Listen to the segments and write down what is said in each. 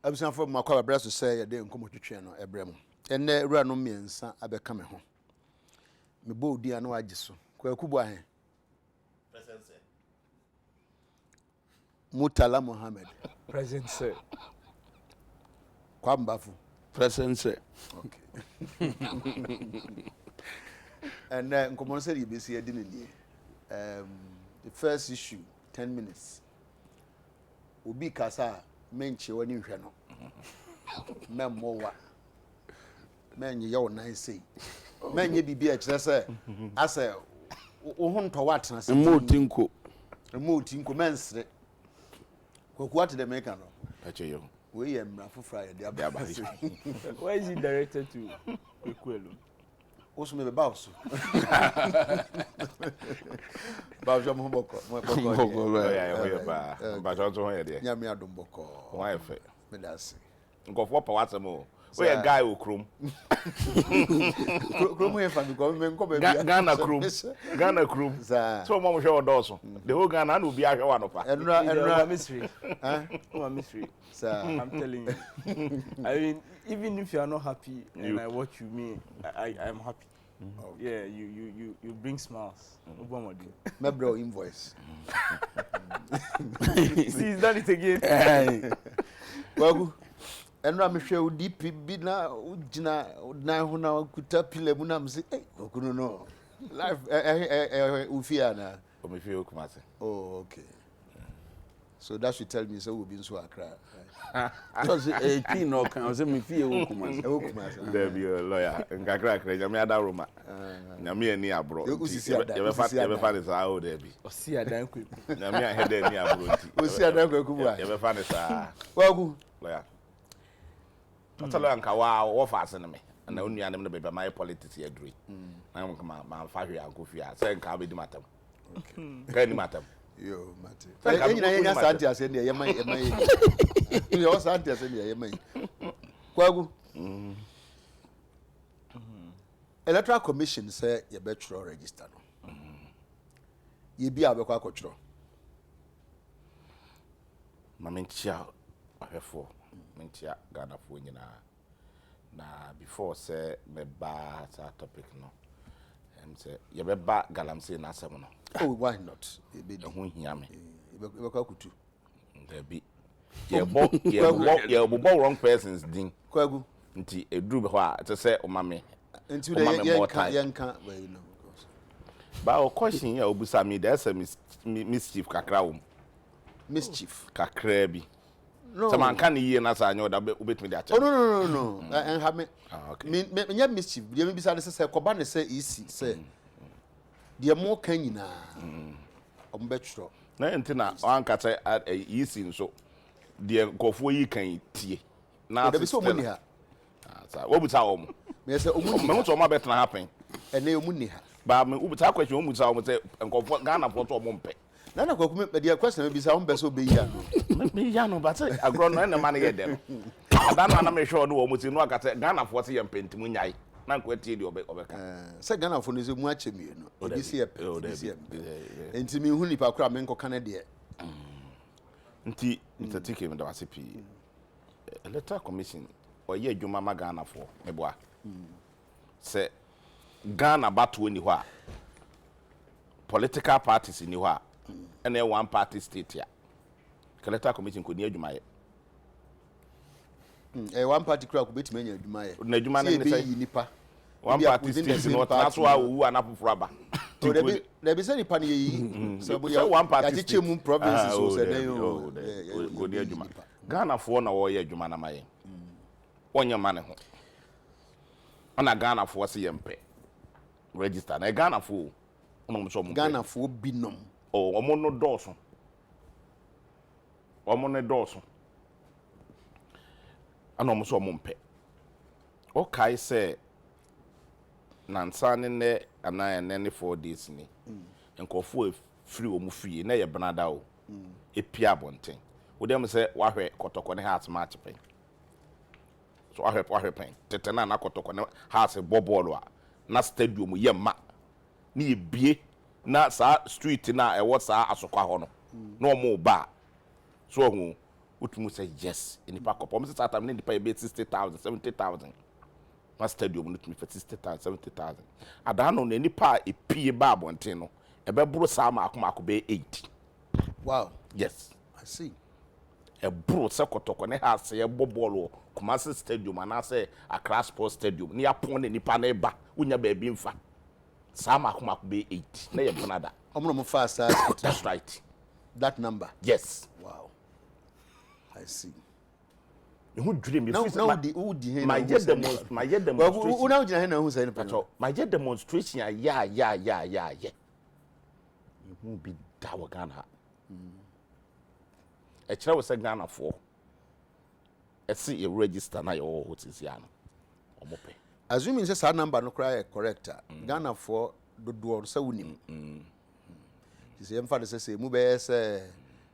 Absan for makwa bra so say de nkomo twetwe no ebrem enne ewura no miensa abeka me ho me bo odi anu age so kwakubu ahen Present sir. Mutala Mohammed Present sir. Kwambafu Present sir. Okay. And nkomo say yebesi edi ne die the first issue 10 minutes obi kasa menche wani hwe no memmowa menye ye wonan sei menye bibia e kire se ase wo ho ntɔ watena se mo tinko mensre kwaku ate de meka no ache yo we ye mra fofra ye de aba Why is he directed to Ekwelu? Oso me be ba oso ba jo mo boko ya ba jo to ye de nyame adom boko why fe me dase nkofo pa watsam o we guy okrom krom he fa mi ko me nko ba bia Ghana krom so mo hwe odoso the whole Ghana na obi ahwe wa no pa Enra mystery. Huh? Mystery. Sir, I'm telling you. I mean, even if you are not happy and I watch you, I'm happy. Yeah, you bring smiles. My bro invoice. See, he's done it again. Well, Enra me hwe odi bi na ugina na ho na kuta pile mu na mse no life ufia na o me feel kumase. Oh, okay. So that should tell me so we'll be in so Accra. Because a king no can say me feel kumase. There be a lawyer in Accra nyame ada Roma. Nyame ani abro. You be fa this how there be. O si adan kwaku. Nyame ahead ani abro nti. O si adan kwaku bu a. You be fa this Wagu. Lawyer. Totally anka wa fa ase ne me. Na onua ne me be my politics here agree. Na mo kama ma fa hwe ankofia. Say nka be di matam. Okay. Ka ni matam. Yo, Mate. Enya santi ase ne yema. Yo santi ase ne yema. Kwagu. Electoral Commission say ye betro register no. Ye bi abekwa akotro. Ma mentia ahefo. Mentia Ghana fo nyina. Na before say me ba that topic no. Say ye be ba galamsey na asem no. Oh, why not? Be ho hia me. Ye be kutu. There be. Ye bo wrong persons din. Kwagu. Nti edru be ho a to say o mame. Nti de yenka well no. Ba o question ya obusa me there say mischief kakra wo. Mischief Kakra bi. no. Some can hear na sa anyo da obetimi da. Oh no. And have me. Okay. Me mischief. Dey me bisa say koba ne say easy say. Dey mo kan nyina. Ombetro. Na entina anka say easy nso. Dey nkofo yi kan tie. Na dey be so money ha. Sa obuta wo mo. Me say omuni. Me to ma betna happen. Ene omuni ha. Ba me obuta question omuta wo say nkofo Ghana for to mo mpe. Nana kwaku me dey question me bisa ombe so be yi ano. Me ya no but agro no na man ye dem. Ada na me hwe no wo muti no aka say Ghana for say yempentimu nyai. Na nko tie di obeka. Say Ghana for no say mu ache me no. Obi see e. Enti me hu nipa kura me nko kana de. Nti Mr. TK me da wase pi. Electoral Commission oye adwuma ma Ghana for me boa. Say Ghana batwo ni ho a political parties ni ho a na one party state ya. Electoral Commission ko ni adwuma ye. One party crowd betime nya adwuma ye. Na adwuma na say nipa. One party state no that's why wu anapofo aba. So there be say nipa ne yi. So one party state. Ya chemu provinces so say dey go ni adwuma. Ghana for na wo ye adwuma na maye. Onya mane ho. Ona Ghana for say yempe. Register na Ghana for ono so mo. Ghana for binom. Oh, omo no doso. Omo ne doso. Ana omo so mo mpe. O kai say nansane ne anan ne 4 days ni. Nkofo free omo fie na ye benada o. Epia bonten. Wo dem say wahwe kotoko ne heart match pen. So wahwe pen. Tetena na kotoko ne heart bobolo a na stadium yemma. Ni ebie na sa street na e what sa asokwa ho no. No mo ba. So hu Utumu say yes. In the park up. Almost at time need to pay about 60,000, 70,000. My stadium need to be for 60,000, 70,000. I don't know any part a pay bar bontino. A bebro sama akuma be 80. Wow. Yes. I see. A bro sekotoko ne has a bobolo Kumasi Stadium and I say a class sports stadium near pond in the paneba unya baby infa. Sama akuma be 80. Na ye Canada. I'm fast. That's right. That number. Yes. Wow. I see. Who dream no, my demonstration. My demonstration, yeah. It won't be that Ghana. A child was a Ghana for. I see a register now. What is Yan? Assuming this number no cry correct. Ghana for the door so unim. His emphasis say, Mube say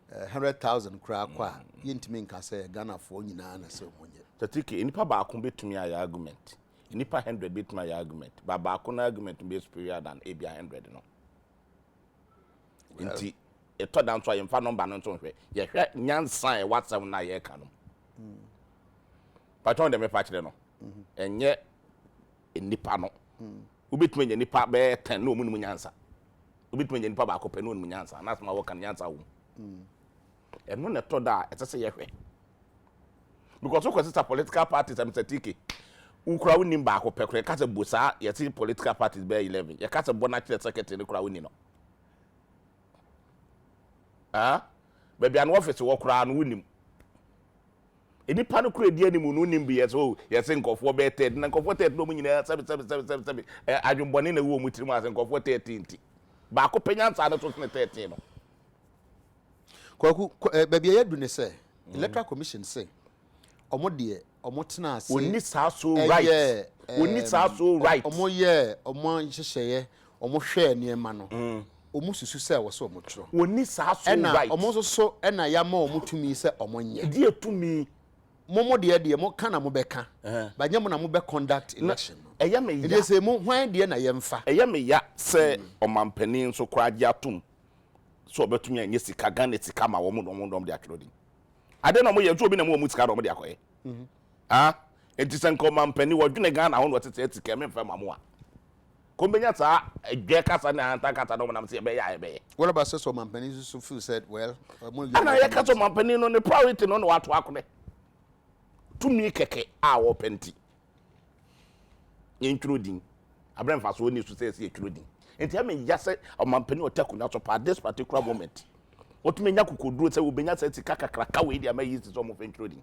100,000 cry qua. Yintimin can say Ghana for Nina and so on. The ticket in Paba can bet to me a argument. In Nipa 100 bit my argument. But Bakun argument to be superior than AB 100. No. Inti a third down try and find number non to way. Yes, Yan sign what's on my air cannon. But on them a patch, no. And yet in Nipano. Who between the Nipa bear 10 no moon answer. Who between the Nipa Baco Penun answer, and that's my work and answer. And when I told that, it's a say, because of course, political parties, I'm Tiki. Who crowd in back or Pekre, Casa Busa, you see political parties bear 11. You can't a bonnet secretary in the crowd, you know. Ah, baby, an office to walk around winning. Any panic create any moon be as oh, you think of 4 better than comforted no meaning 7. I don't born in a room with him as and comfort 13. Back up penance are not 13. Baby, I do say, Electoral Commission say, Omodie, Omotna say, we need so right. We need so right. Omo ye, Omo share, Omo share near mano. Omo susu say was so much. We need so right. Omo so ena yama omo to me say omo nye. Dear to me, Momo dear, mo kana mo beka. But yamuna mo be conduct election. Eyame ya say mo hwan dear na yemfa. Eyame ya say omampanin so kwadia tum. So betumi anye sika Ghana sika ma wo mo dom de atwodi. Ade na mo ye tu obi na mo mu sika dom de akoye. Ah, enti sen ko mampani wo dwene Ghana ho no tete sika me mfa mamo a. Kombenya ta edwe kasa na anta kasa dom na me se be ya be. What about so mampani so feel said well, ana ye kasa mampani no ne priority no wato akone. Tumi keke a wo penti. Including Abraham so ni so say including. Enti am ya say mampani otaku na so pa this particular moment. Otumenya kokoduro say obenya say sika kakraka we dia ma yi so mo including.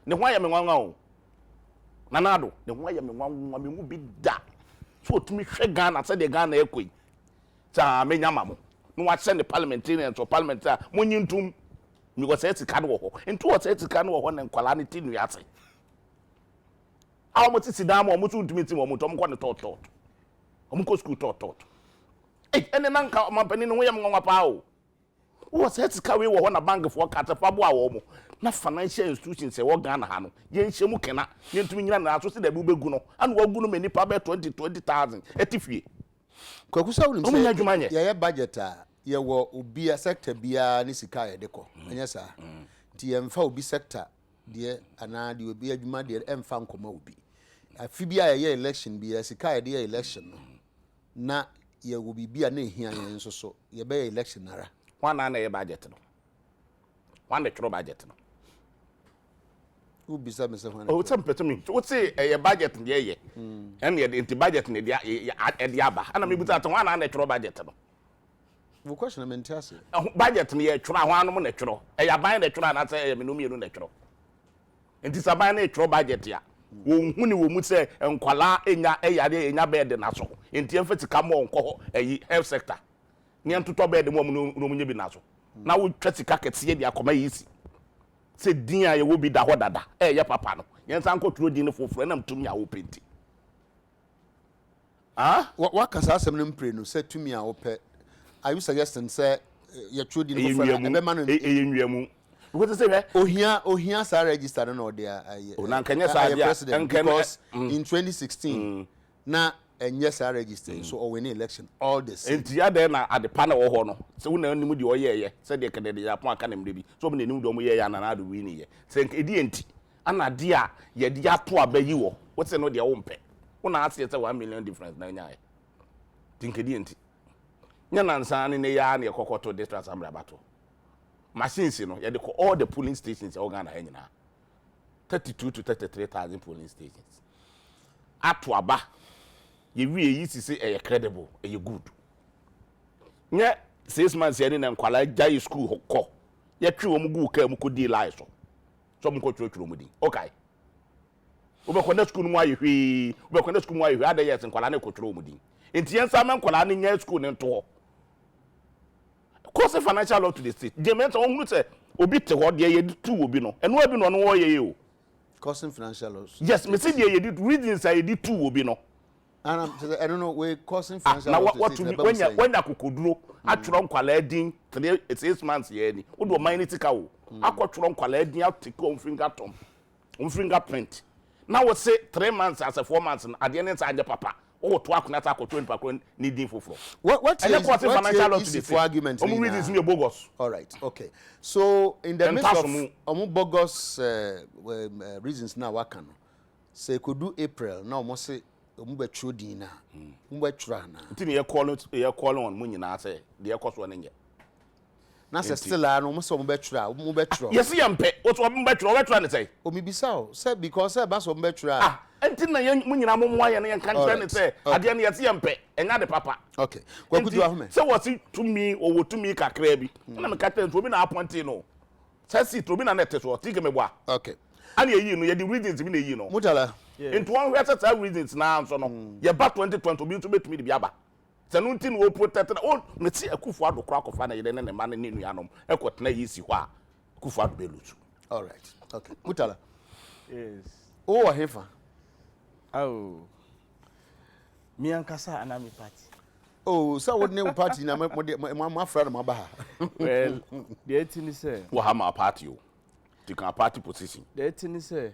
Ne ho ya me nwanwa o. Nanado, ne ho ya me nwanwa me mu bi da. So otumi hwe Ghana say de Ghana ekoi. Sa menya mamo. No wa send the parliamentarians or parliamentary monyintum. Mi go say sika no ho. Ntu o say sika no ho na nkwala ne tinu ya say. Awo mo ti sidam o mo tu ntumi ti mo mo to mo ko ne tot. O mo ko school tot. Ene nanka mampani no ho ya me nwanwa pa o. Wo say sika we wo ho na bank for kata fa bo a wo mo. Na financial institutions say wo Ghana ha no ye nhemu kena ye ntumi nyina na so se da bi begu no anu wagu no mani pa be 20,000 etifie kwakusa wonu say ye budget a ye wo obi a sector bia ni sika ye de ko anya sa ti ye mfa obi sector de ana de obi adwuma de emfa nkoma obi afi bia ye election bia sika ye de election no na ye wo bibia na ehia ye nso so ye be election nara wana na ye budget no wana tro budget no who bisa me say when oh some peto me what say a budget ye and ye the budget ne dia e aba ana me buta to wana na tro budget no wo question me ntase budget ne ye tro ahwan no na tro e ya ban na tro na say e me no mienu na tro enti saban na tro budget ya wo hu ni wo mu say enkwala enya eyare enya bed na so enti emfatika mo onko eyi health sector ni entoto bed mo no munye bi na so na wo twatika kete dia akoma yisi se din a ye wo bi da ho dada ye papa no yen san ko tro din no foforo na mtumi a wo penti ah what kasa asem no mpre no se tumi a wo pe are you suggesting say ye tro din no foforo na be ma no enwiamu because say ohia sa register no dey na nkanya sa dia because in 2016 na and yes, I register. So or win election all the same. Enti ya de na ade pa na wo ho no. Se wo na anim de oyeye. Se de kede de Japan aka na mrebi. So mo na anim de mo ye ya na na do win ye. Se edi enti ana de a ye de ato abayi wo. What say no de wo mpe. Wo na ase say 1 million difference na nya ye. Think edi enti. Nya nansa ne ya na ekokoto district assembly abato. Machines no ye de all the polling stations organ na nyina. 32 to 33,000 polling stations. Ato aba ye wie yi si say e credible e good. Nye 6 months ye na nkwala jai school ko. Ye twi wo mu gu ka mu ko di lie so. So mu ko twetwero mu di. Okay. Ube kwenda school mu ayi hwi, ube kwenda school mu ayi hwi ada yes nkwala na ko twetwero mu di. Enti yensa ma nkwala na nya school ne nto. Cause financial law to the state. Je mention on say obi te ho de ye di tu obi no. Eno obi no no wo ye o. Causing financial loss. Yes, me say de ye di reasons I di tu obi no. And I don't know we causing financial now loss. What to me when ya kokoduro atworo nkwala din 6 months ye ni. Wo do mine tika wo. Akotworo nkwala din atike on fingertom. On fingerprint. Now we say 3 months as a 4 months at the end say papa. Oh, to akuna ta ko 20 pakon needing for flow. What is financial loss for argument? Reasons me bogus. All right. Okay. So in the midst of bogus reasons now what can say could do April now must say be true dina. Be true na. Nti ye call on mu nyina say the cost one nye. Na say still no must be true. Yes yampe. What be true ne say? O mi bisa o say because say ba so be true. Enti na ye mu nyina mo ya na ye kan try ne say ade na ye yampe enya de papa. Okay. Kwa kudu ahome. Say what to me or to me kakra bi. Na me ka tell to bi na appoint no. Say si to bi na net so tike me boa. Okay. And ye no ye the reasons bi na ye no. Mutala. Into one where set reasons now so no. Ye ba 2020 bi to betumi de bi aba. Say no tin wo protect na o me ti akufo ado kra kofa na ye ne ma ne nu anom. Ekotena yi si ho a akufo ado be lutu. All right. Okay. Mutala. Yes. Oh, hefa. Oh. Me ankasa anami party. Oh, so what name party na my friend my ba. Well, the thing is say What have my party o. You can party position. the thing is say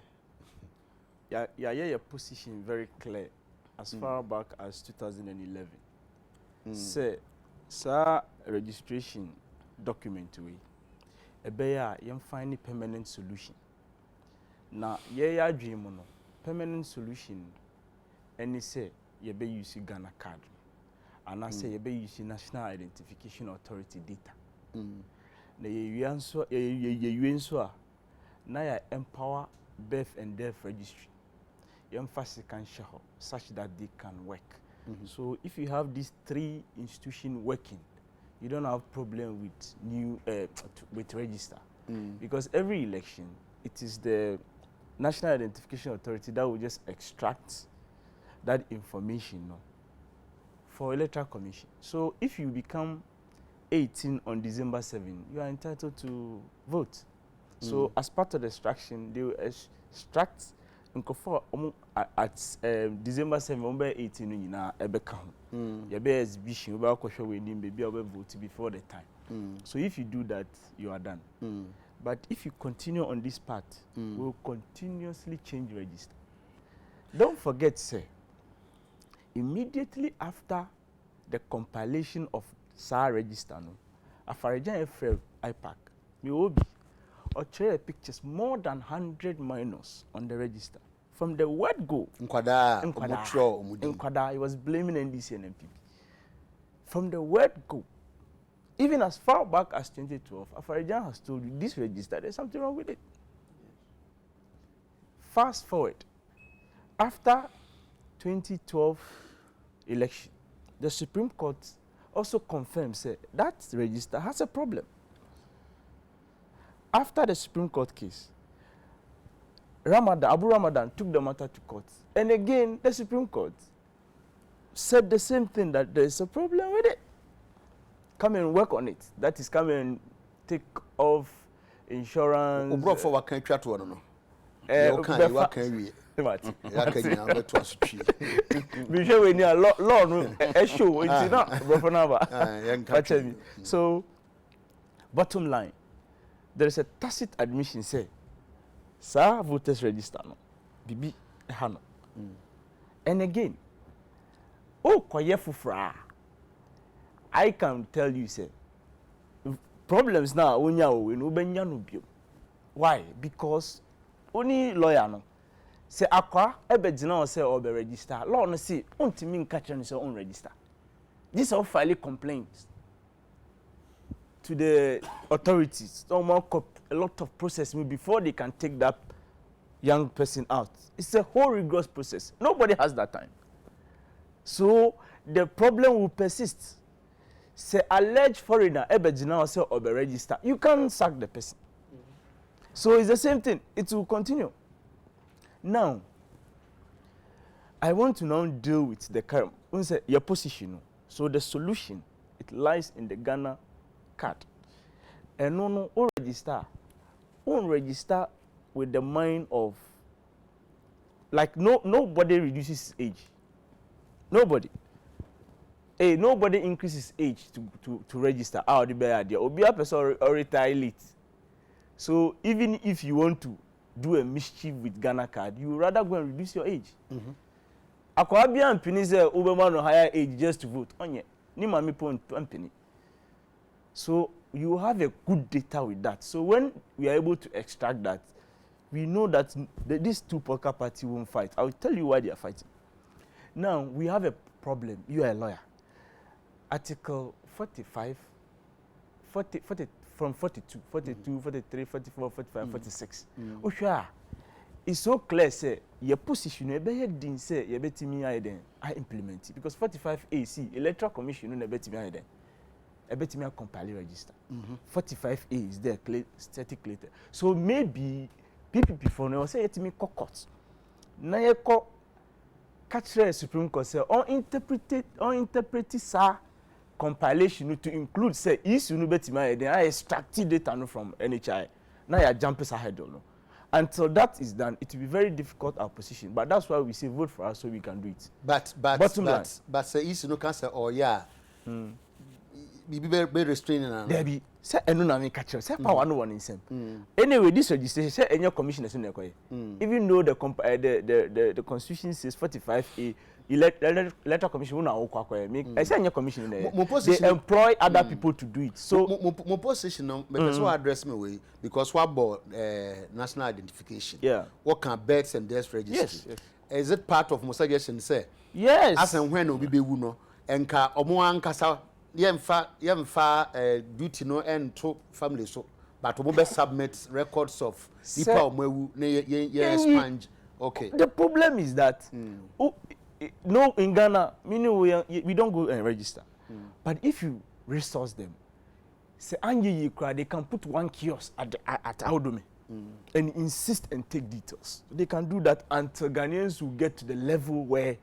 your position very clear as far back as 2011. Say sir registration document we ebeya yem find a permanent solution. Na ya dream no permanent solution any say you be use Ghana card and I say you be use National Identification Authority data. Na you answer you na ya empower birth and death registry. You emphasize can show such that they can work. So if you have these 3 institutions working, you don't have problem with new with register because every election it is the National Identification Authority that will just extract that information for Electoral Commission. So if you become 18 on December 7, you are entitled to vote. So as part of the extraction, they will extract at December 7, 18 na ebeka ho. You be exhibition, you be akosho we nim baby you vote before the time. So if you do that, you are done. But if you continue on this path, we'll continuously change register. Don't forget, sir, immediately after the compilation of SAR register, Afarijan FL IPAC, we will be or share pictures more than 100 minors on the register. From the word go, Nkwada, he was blaming NDC and MPP. From the word go, even as far back as 2012, Afarijan has told you this register, there's something wrong with it. Fast forward, after 2012 election, the Supreme Court also confirmed that register has a problem. After the Supreme Court case, Abu Ramadan took the matter to court. And again, the Supreme Court said the same thing, that there is a problem with it. Come and work on it. That is, come and take off insurance. So, bottom line, there is a tacit admission, say, sir, voters register no, bibi hano. And again, oh koye fufra, I can tell you say problems now onya we no benya no bio. Why? Because only lawyer no say akwa ebe gina o say obe register law no say ontimi nka kire say on register. This all file complaints to the authorities. A lot of process before they can take that young person out. It's a whole rigorous process. Nobody has that time. So the problem will persist. Say alleged foreigner ebe gina o say obe register. You can't sack the person. So it's the same thing. It will continue. Now, I want to now deal with the current, your position. So the solution, it lies in the Ghana card. And no register with the mind of, like nobody reduces age. Nobody. Nobody increases age to register. The bad idea. Obi a person or retire late. So even if you want to do a mischief with Ghana card, you rather go and reduce your age. Akwabia and Penny say Obama no higher age just to vote. Onye, ni mami po Penny. So you have a good data with that. So when we are able to extract that, we know that these two political parties won't fight. I will tell you why they are fighting. Now we have a problem. You are a lawyer. Article 45, 40 from 42, 43, 44, 45, 46. Oshua. It's so clear, say, your position, you better say, you better me I implement it. Because 45A, Electoral Commission, you better me I better me compile register. 45A is there, static later. So maybe people before now say, it me court. Now you catch the Supreme Court say, or interpret sa compilation to include, say, issue no better me I extracted data from NHI. Now you jump ahead, no. Until that is done, it will be very difficult our position. But that's why we say vote for us so we can do it. But say issue no can say yeah. Be very restraining. There be say eno na me catch say power no one in same. Anyway, this registration say any commission is in there. Even though the constitution says 45A electoral commission will not make I say any commission in there. They employ other people to do it. So my position no person address me way because what about national identification. Yeah. What can births and deaths registry? Yes. Is it part of my suggestion say? Yes. As and when obi be no enka omo ankasa yemfa duty no and to family so but omo be submit records of people omo na ye sponge. Okay. The problem is that no, in Ghana, meaning we don't go and register. But if you resource them, say they can put one kiosk at Audome and insist and take details. They can do that until Ghanaians will get to the level where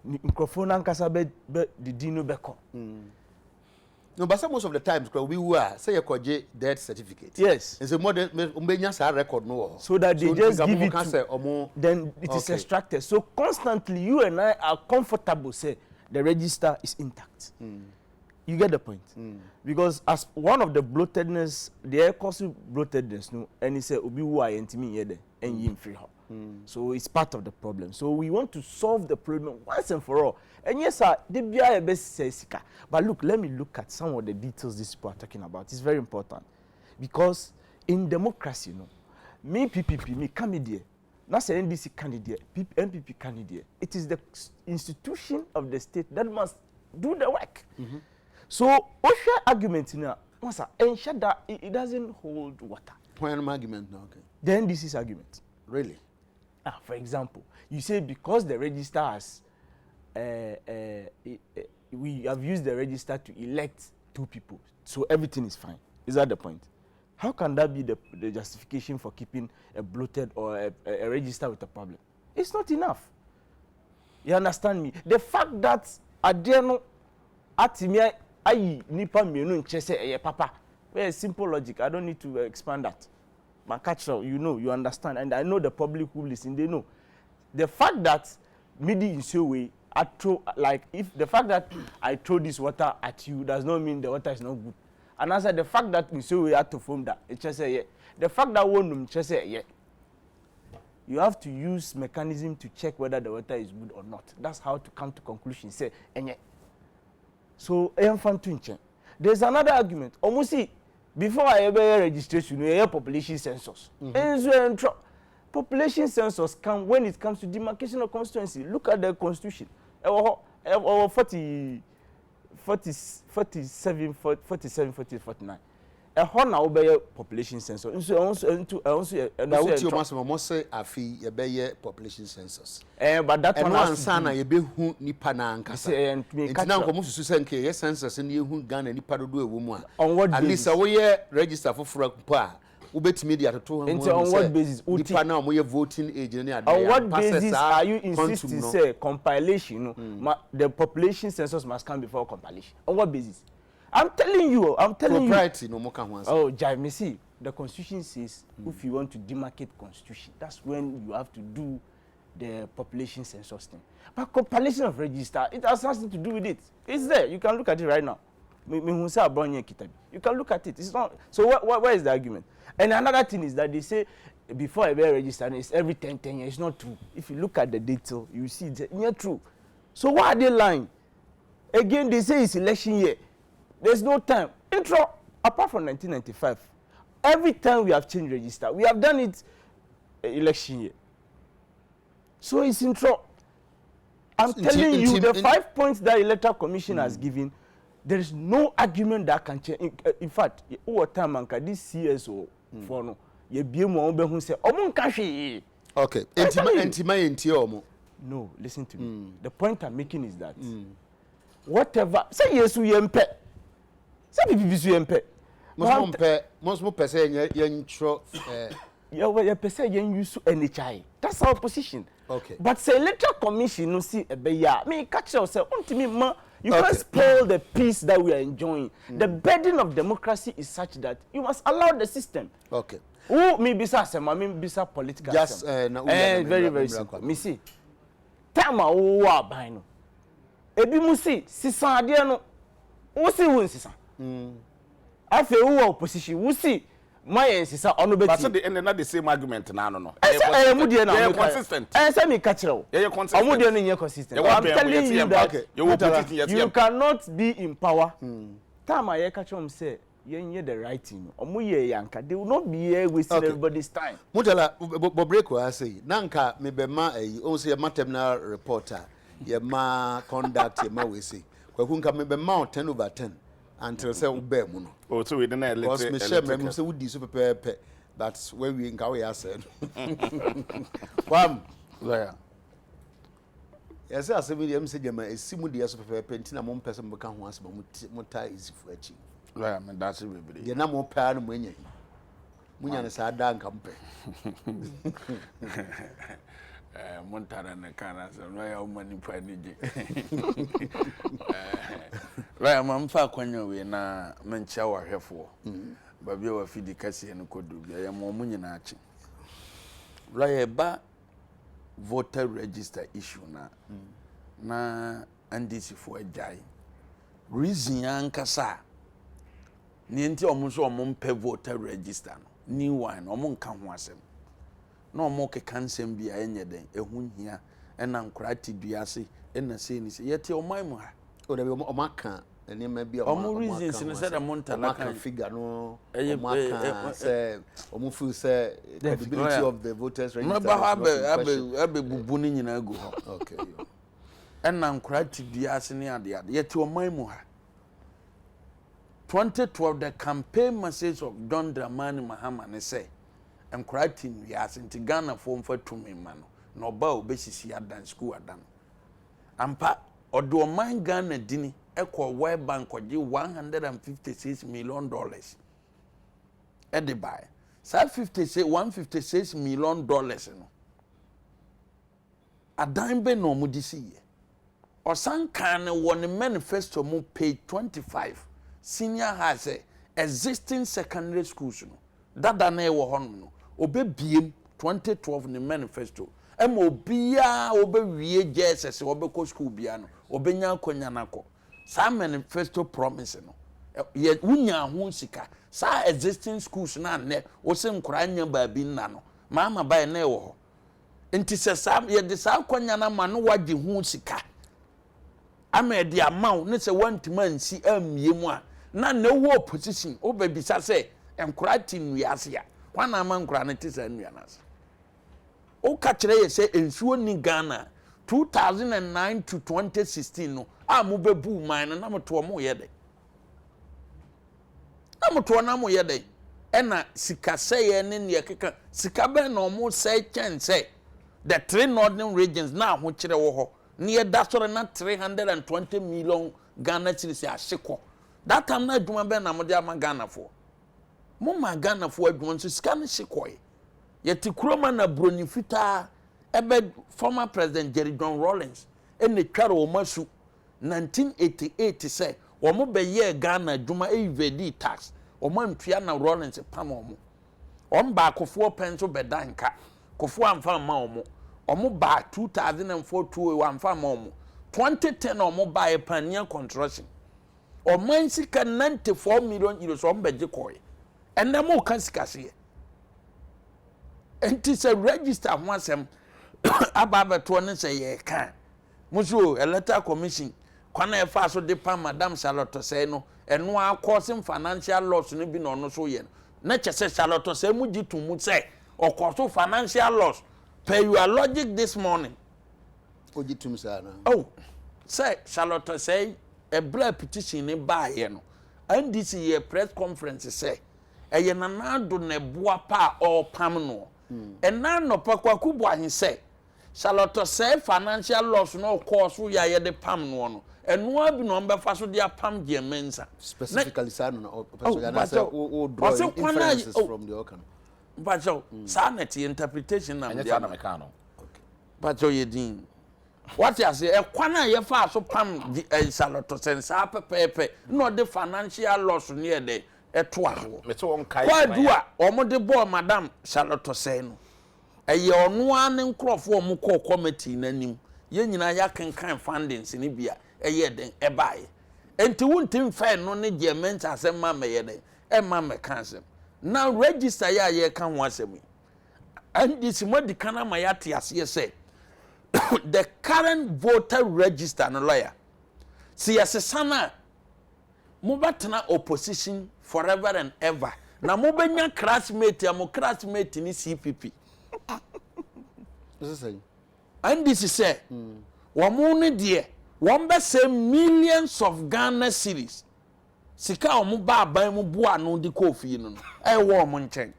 microphone and kasabe the dino beko. No, but most of the times we were say a death certificate. Yes. And so more than record no. So that they just give it to, then it is extracted. So constantly you and I are comfortable say the register is intact. You get the point? Because as one of the bloatedness, the cause of bloatedness, no, and he said obi who are intimi here and yim free her. So it's part of the problem. So we want to solve the problem once and for all. And yes, sir, the BIA best says, but look, let me look at some of the details these people are talking about. It's very important because in democracy, you know, me PPP, me candidate, not say NDC candidate, MPP candidate. It is the institution of the state that must do the work. So, what's your argument now? Ensure that it doesn't hold water. Point of argument now, okay. Then this is argument. Really? For example, you say because the register has, we have used the register to elect 2 people, so everything is fine. Is that the point? How can that be the justification for keeping a bloated or a register with a problem? It's not enough. You understand me? The fact that Adeno Atimia ayi nipa mienu nchese papa. Very simple logic. I don't need to expand that. My catcher, you know, you understand, and I know the public who listen, they know. The fact that midi in so way, I throw like if the fact that I throw this water at you does not mean the water is not good. And I said the fact that in so way I had to form that it just say yeah. The fact that one just say yeah. you have to use mechanism to check whether the water is good or not. That's how to come to conclusion. Say, so there's another argument. Almost see, before I ever registration, we have population census. Population census come when it comes to demarcation of constituency. Look at the constitution. 47, 49. A hona obey population census. Now, what you must say, I feel a better population census. But that one sana you be who Nipana and now come to Susanke, census and you who gun any part of do a woman. On what at least a way register for Frapa. Ubet media to on what basis? Nipana, we are voting agent. On what basis are you insisting say compilation? The population census must come before compilation. On what basis? I'm telling you. Propriety, no more can once. Oh, Jai, me see. The constitution says if you want to demarcate constitution, that's when you have to do the population census thing. But compilation of register, it has nothing to do with it. It's there. You can look at it right now. You can look at it. It's not. So where is the argument? And another thing is that they say before I be registered, it's every 10 years. It's not true. If you look at the detail, you see it's not true. So why are they lying? Again, they say it's election year. There's no time. Intro, apart from 1995, every time we have changed register, we have done it election year. So it's intro. I'm telling you, the 5 points that Electoral Commission has given, there is no argument that can change. In fact, over time, this CSO for no, you be more who say, okay. No, listen to me. The point I'm making is that whatever, say yes, we MP. Say BBC MP. Most more per se, you say use NHI. That's our position. Okay. But say Electoral Commission, no see a beya. Me catch yourself. You can't spoil the peace that we are enjoying. The burden of democracy is such that you must allow the system. Okay. Who me bisa sem, I mean bisa political. Just very simple. Me see. Time a wa ban no. Ebi mu see sisan ade no. Wo see wo sisan. Afe wo opposition. Wo see my sisan ono beti. But so the end not the same argument na no. You're consistent. Say me catch you. You're consistent. I'm telling you that you cannot be in power. Time I catch them say you the right thing. They will not be here wasting everybody's time. Mutala Bobreko I say nanka me be ma also a maternal reporter. Ye ma conduct ye ma we say. Kwakunka me be ma 10 over 10 until say ube mu no. Oh, so we didn't because me share me say would so pepe. That's where we in Kawe said. Kwam lawyer. Yes, I said we say jama esimu dia so pepe ntina mo mpese mo ka ho asema mo ta easy for achi. Lawyer, me that's it baby. Ye na mo pa no mo anya. Munya ne sa da nka mpe. Montana na kana so lawyer o mani pa ni je. Lawyer mam fa kwanyo we na mencha wa hwefo. Babi wa fidi kasi en kodu bia ya mo munyina achi. Lawyer ba voter register issue na NDC for ajai. Reason yankasa ni nti omunso omumpe voter register no. New one omunka ho asem. No mo ke kansem bia enye den ehunhia ena nkora tiduase ena sei ni sei yete oman mu ha o da bi o maka eni ma bia o mo reasons ni say da montana kan figure no o maka say o mo feel say the credibility of the voters register no ba abe bubu ni nyina go ho okay ena nkora tiduase ni ade yete oman mu ha 2012 the campaign message of John Dramani Mahama ne say encouraging yes into Ghana form for 2 man no ba obesisi adan school adan ampa odo man Ghana dini ekọ World Bank oje $156 million e dey buy say $156 million no adan be no mu disi ye osan kan won manifesto mu page 25 senior has existing secondary schools no dada na e wo hono no obebiem 2012 ni manifesto ema obia obewie JSS obekọ school bia no obenya akonya nako sa manifesto promise no ye wunya ho sika sa existing schools na ne wo se nkora nya baabi nna no mama bai na e wo ho Enti se sam ye de sa kwanya na ma no wagye hu sika. Ama de amaw ne se wantima nsi amie mu a na na wo opposition obabisa se enkura ti nuase ya. Wana ama nkura ne ti sa nuanase. O ka kire ye se ensuo ni Ghana 2009 to 2016 no a mo bebu man na mo to mo ye de. Na mo to na mo ye de. Ena sika seye ne ne keka sika be na mo say chen say the three northern regions na ho kire wo ho ne da sore na 320 million Ghana cedis ahekọ that time na adwuma be na mo de ama Ghana for mo ma Ghana for adwuma nso sika ne hyekoe yeti kuroma na broni fita ebe former president Jerry John Rawlings ene tware wo masu 1988 say wo mo be ye Ghana adwuma evedi tax o man tua na Rawlings pam omo ba akofo penso bedanka kofo amfa ma omo ba 2004 amfa ma omo 2010 omo ba e pania construction o man sika 94 million euros o mbeje koy enne mo kan sika se enti se register ho asem ababa to ne se ye kan muso electoral commission kwana e fa so de pam madam Charlotte say no eno akosim financial loss no bi no no so ye na chese Charlotte say mu gitu mu say okoso financial loss per your logic this morning ogitum say na oh say Charlotte say a black petition in buy ye no and this year press conference say eye nanado na boa pa or pam no and na no pakwaku bo ahin say Charlotte say financial loss no course ya ye de pam no and no be no be fa so dia pam je mensa specifically say no say o draw inferences from the organ but so sanity interpretation na dia na meka no okay but so ye din what you say e kwana ye fa so pam Charlotte sensa pepepe no the financial loss near de eto aho me to on kai kwa dua omo de bo madam Charlotte say no eye ono an nkrofo omo ko committee nanim ye nyina ya kenkan fundings ni bia eye den e bae enti wuntim fa no ne germent asem ma me ye den e ma me cancel now register ya ye kan ho asem and this modi kana ma ya te ase say the current voter register no lawyer see asesana mo batena opposition forever and ever na mo benya classmate ni CPP this is saying and this is say womo ne de won be say millions of Ghana cedis sika omo ba aban mu boa no di kofi no e wo omo nchen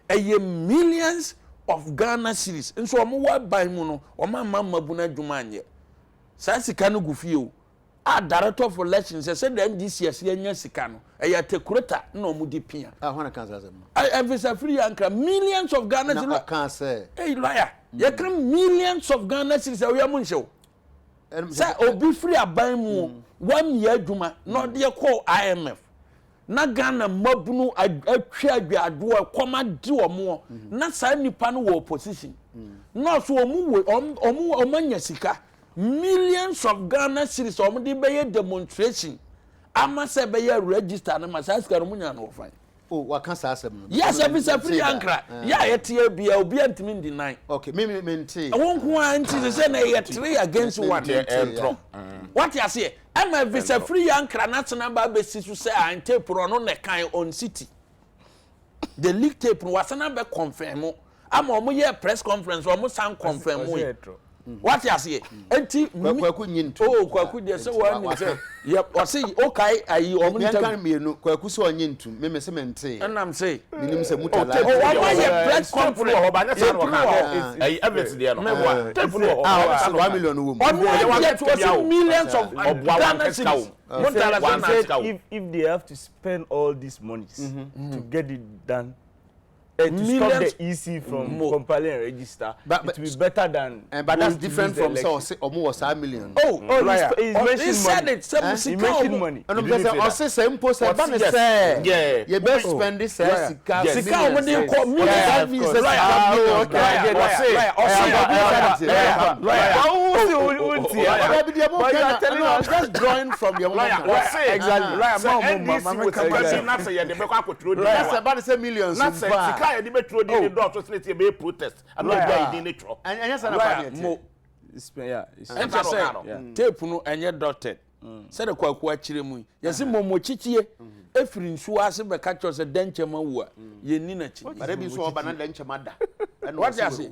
eye millions of Ghana cedis nso omo wa ban mu no omo amama bu na dwuma anye sa sika no gufi o a director of elections say the NDC anya sika no eye tekureta na omo di pia hwana kan say I visa free anka millions of Ghana cedis na kan say hey lawyer you can millions of Ghana cedis we am nche say obi free aban mu 1 year adwuma no de call IMF na Ghana mabunu atwa adwado e koma di omo na sa nipa no wo opposition no so omo anya sika millions of Ghana cedis omo de be demonstration ama se be register na masaska no munya no fine oh waka sa asem no yes visa free ankra ya yetie bia obi antimi deny okay me nti wonko anti say na ye 3 against 1 what you say am a visa free ankra national ba be sisu say an tape no ne kan on city the leak tape no wasana be confirm am omo ye press conference omo san confirm what you say enti kwaku nyintu oh kwaku de say one ni say yep o say okay ayi omo ntam kan mienu kwaku say onyintu me se mente and am say minim say mutala o ye press conference o ba na say no ka ai evidence there no me tape no 1 million wo mu millions of Ghana cedis if they have to spend all these monies to get it done to stop the EC from compiling and register, it will be better than. But that's different from say almost 1 million. He said it. He mentioned money. And I'm saying same post. Yeah, you best spend this. Sika money. I'm just drawing from the exactly. That's about the same millions. Not say Sika the metro the doctor say it be protest. I'm not going in nature. And yes, I'm tape no enye dotted. Say the kwaku akire mu. Yesi momo chichie efiri nsu ase be ka cho se denchema wu a ye ni na chi. But be so oba na denchema da. What you say?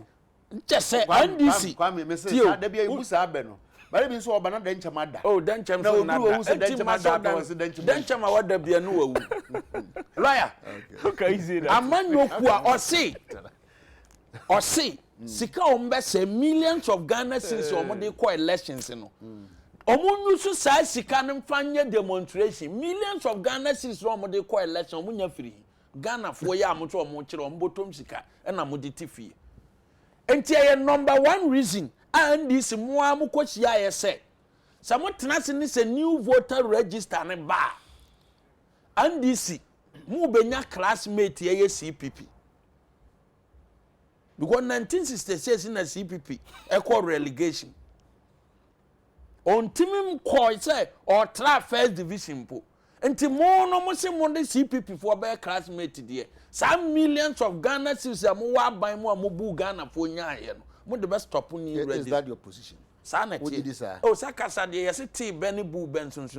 Nchese NDC. Kwame me say da bia ibusa abe no. But be so oba na denchema da. Oh, denchema so na da. Denchema da so denchema. Denchema wa da bia no wawu. Lawyer. Okay, easy that. Amanyoku a Osi sika ombe say millions of Ghana citizens omode call elections no. Omunyu so sai sika no mfanye demonstration millions of Ghana citizens omode call election omunya free Ghana fo ya amoto omokire ombotom sika na mode tifie. Enti ye number 1 reason and this mo amukochi ya say samo tenase ni se new voter register ne ba and this mu benya classmate ye CPP. Because 1966 in a CPP, equal relegation. On Timim Koi say, or try first division po. And Timono Mose Monday CPP for bear classmate dear. Some millions of Ghana citizens are more by more Mobu Ghana for Nyan. What the best stop on you? Is that your position? Sanity. What did you say? Oh, Sakasa, yes, tea Benny Boo Benson,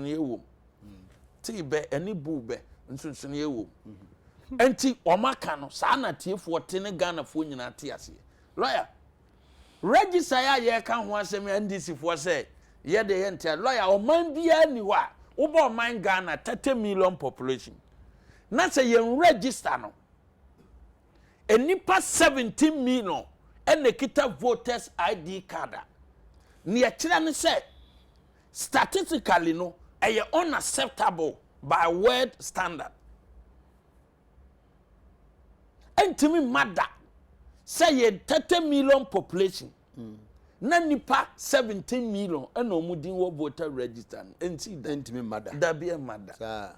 tea be any boo be, and soon you. Enti omaka no saa na tiefo tene Ghana fo nyina te ase lawyer register ya ye ka ho asem NDC fo say ye de ye ntia lawyer oman bia ni wa wo ba oman Ghana 30 million population na say ye register no enipa 17 million ene kita voters ID card ni e kire ne say statistically no e unacceptable by world standard. Entimi mada say ye 30 million population na nipa 17 million and omudin wo voter register enti entimi mada da be mada sa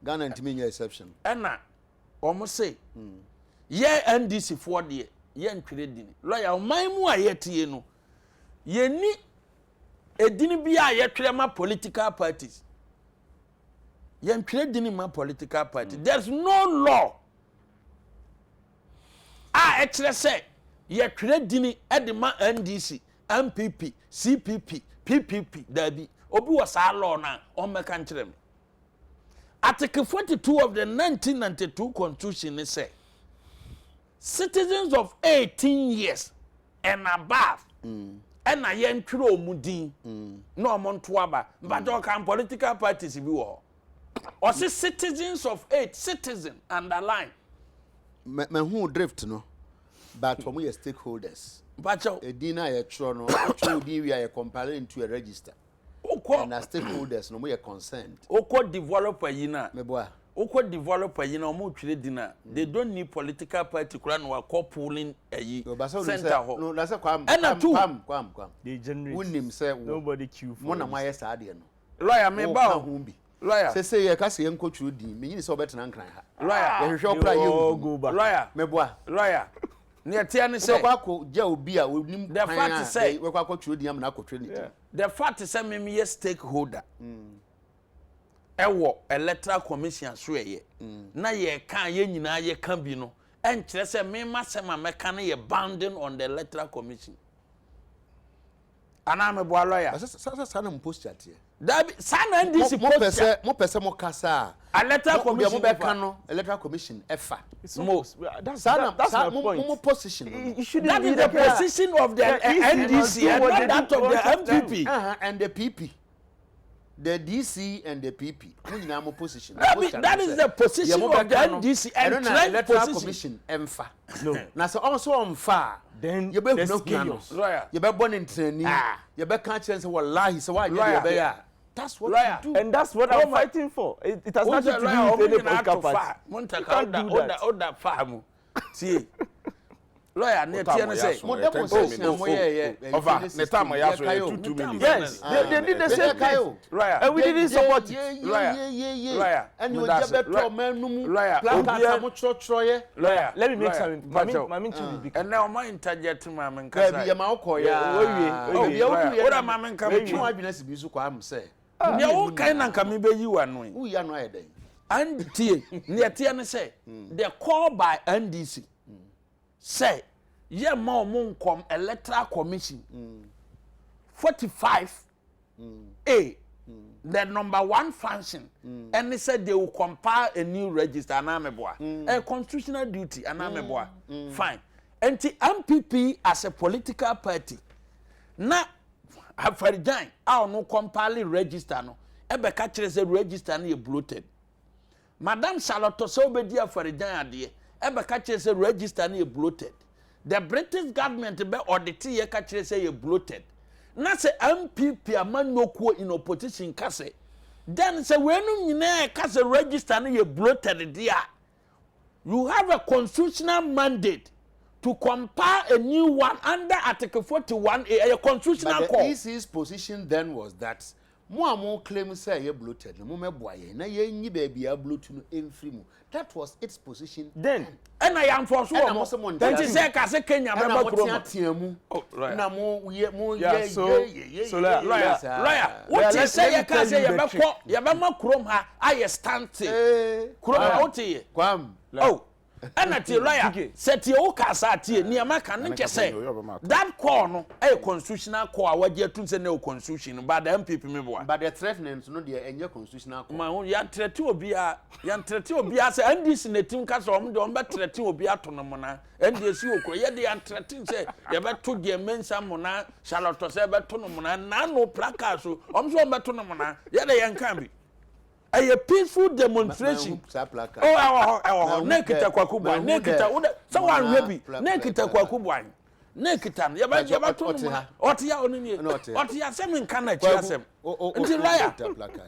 Ghana entimi nya exception na omo say ye NDC for de ye ntwere dini lawyer maimu a ye tie no ye ni edini bi a ye twere ma political parties ye ntwere dini ma political party there's no law actually say ye twere dini edema NDC MPP CPP PPP dabi obi was a law na o meka nkyerem Article 42 of the 1992 Constitution is say citizens of 18 years and above and a yen twere omudin no omonto aba but o kan political parties bi wo or say citizens of 8 citizen underline me who drift no but for me stakeholders but edina ye tro no tro di we are compile into a register and as stakeholders no we are concerned oko developer yina meboa oko developer yina o mo twire dina they don't need political party kura no wa polling ayi center ho no that's kwam they generate unim say nobody queue for mo na maye sa de no lawyer me ba lawyer say ye ka se enko twire di me yin se obetena nkran ha lawyer ye hwehwe okra ye lawyer meboa lawyer ne tia ne say kwako je obi a onim the fact say we kwako twire di am na akotwe ni the fact say me ye stakeholder ewo electoral commission so ye na ye kan ye nyina ye kan bi no en kire say me masema meka na ye bounding on the electoral commission ana me bo lawyer sa na post chat here that sana NDC post mo pese mo kasa electoral commission mo be kan no electoral commission efa that's my point mo position that is the position of the NDC and not that of the MPP and the PP the DC and the PP nyina mo position that is the position of the NDC and the electoral commission emfa no na so also emfa then you be no chaos you be born in training you be can chance wallahi so why you be ya that's what you do and that's what I'm fighting for it has nothing to do with any political party montaka order farm see lawyer ne tie ne say mo demonstration mo ye over the time I asked you 2 minutes. Yes, they did the same thing. Lawyer, and we didn't support it. Lawyer, and you just better man no lawyer, placard mo chroye. Lawyer, let me make some Mami to and now my interjet mama nka bi ya ma okoya oh ya oku ora mama nka me twa adwena bi so kwa am say ne wo kan na nka me be yi wa no wo ya no ayeden and tie ne tie ne say the call by NDC say ye ma omo nkom electoral commission 45 A the number 1 function and they said they will compile a new register anameboa a constitutional duty anameboa fine and the MPP as a political party na afarijan a no compile register no e be ka kire say register na e bloated madam Charlotte so be di afarijan ade e be ka kire say register na e bloated the British government be audit ye ka kire say e bloated na say MPP amanyokuo in opposition ka say then say we no nyina ka say register na e bloated dia you have a constitutional mandate to compile a new one under Article 41A, a constitutional call. The EC's position then was that mo claim say you bloated, mo me boye na ye nyi baby a bloat no emfiri mu. That was its position. Then and I am for sure. Then she say ka say Kenya be mu. Oh, right. Na mo ye so lawyer. What you say you can say you be ma krom ha aye stante. Krom out here. Kwam. Oh. And at lawyer set your casa tea near my can say that call no a constitutional call what you to say no constitution but the MPP me but the threatening no the any constitutional call my own yan threat obi a say and this in the team cast on the threat obi atono na and they see okro ye dey threatening say you better the mensa mona Charlotte say better no mona na no placard so so better no mona ye dey yan can be a peaceful demonstration. Oh, nekita kwakubwa, nekita someone rebi, nekita kwakubwa. Nekita, yaba tunu. Otia onini. Otia semi nkana chiasem. Nti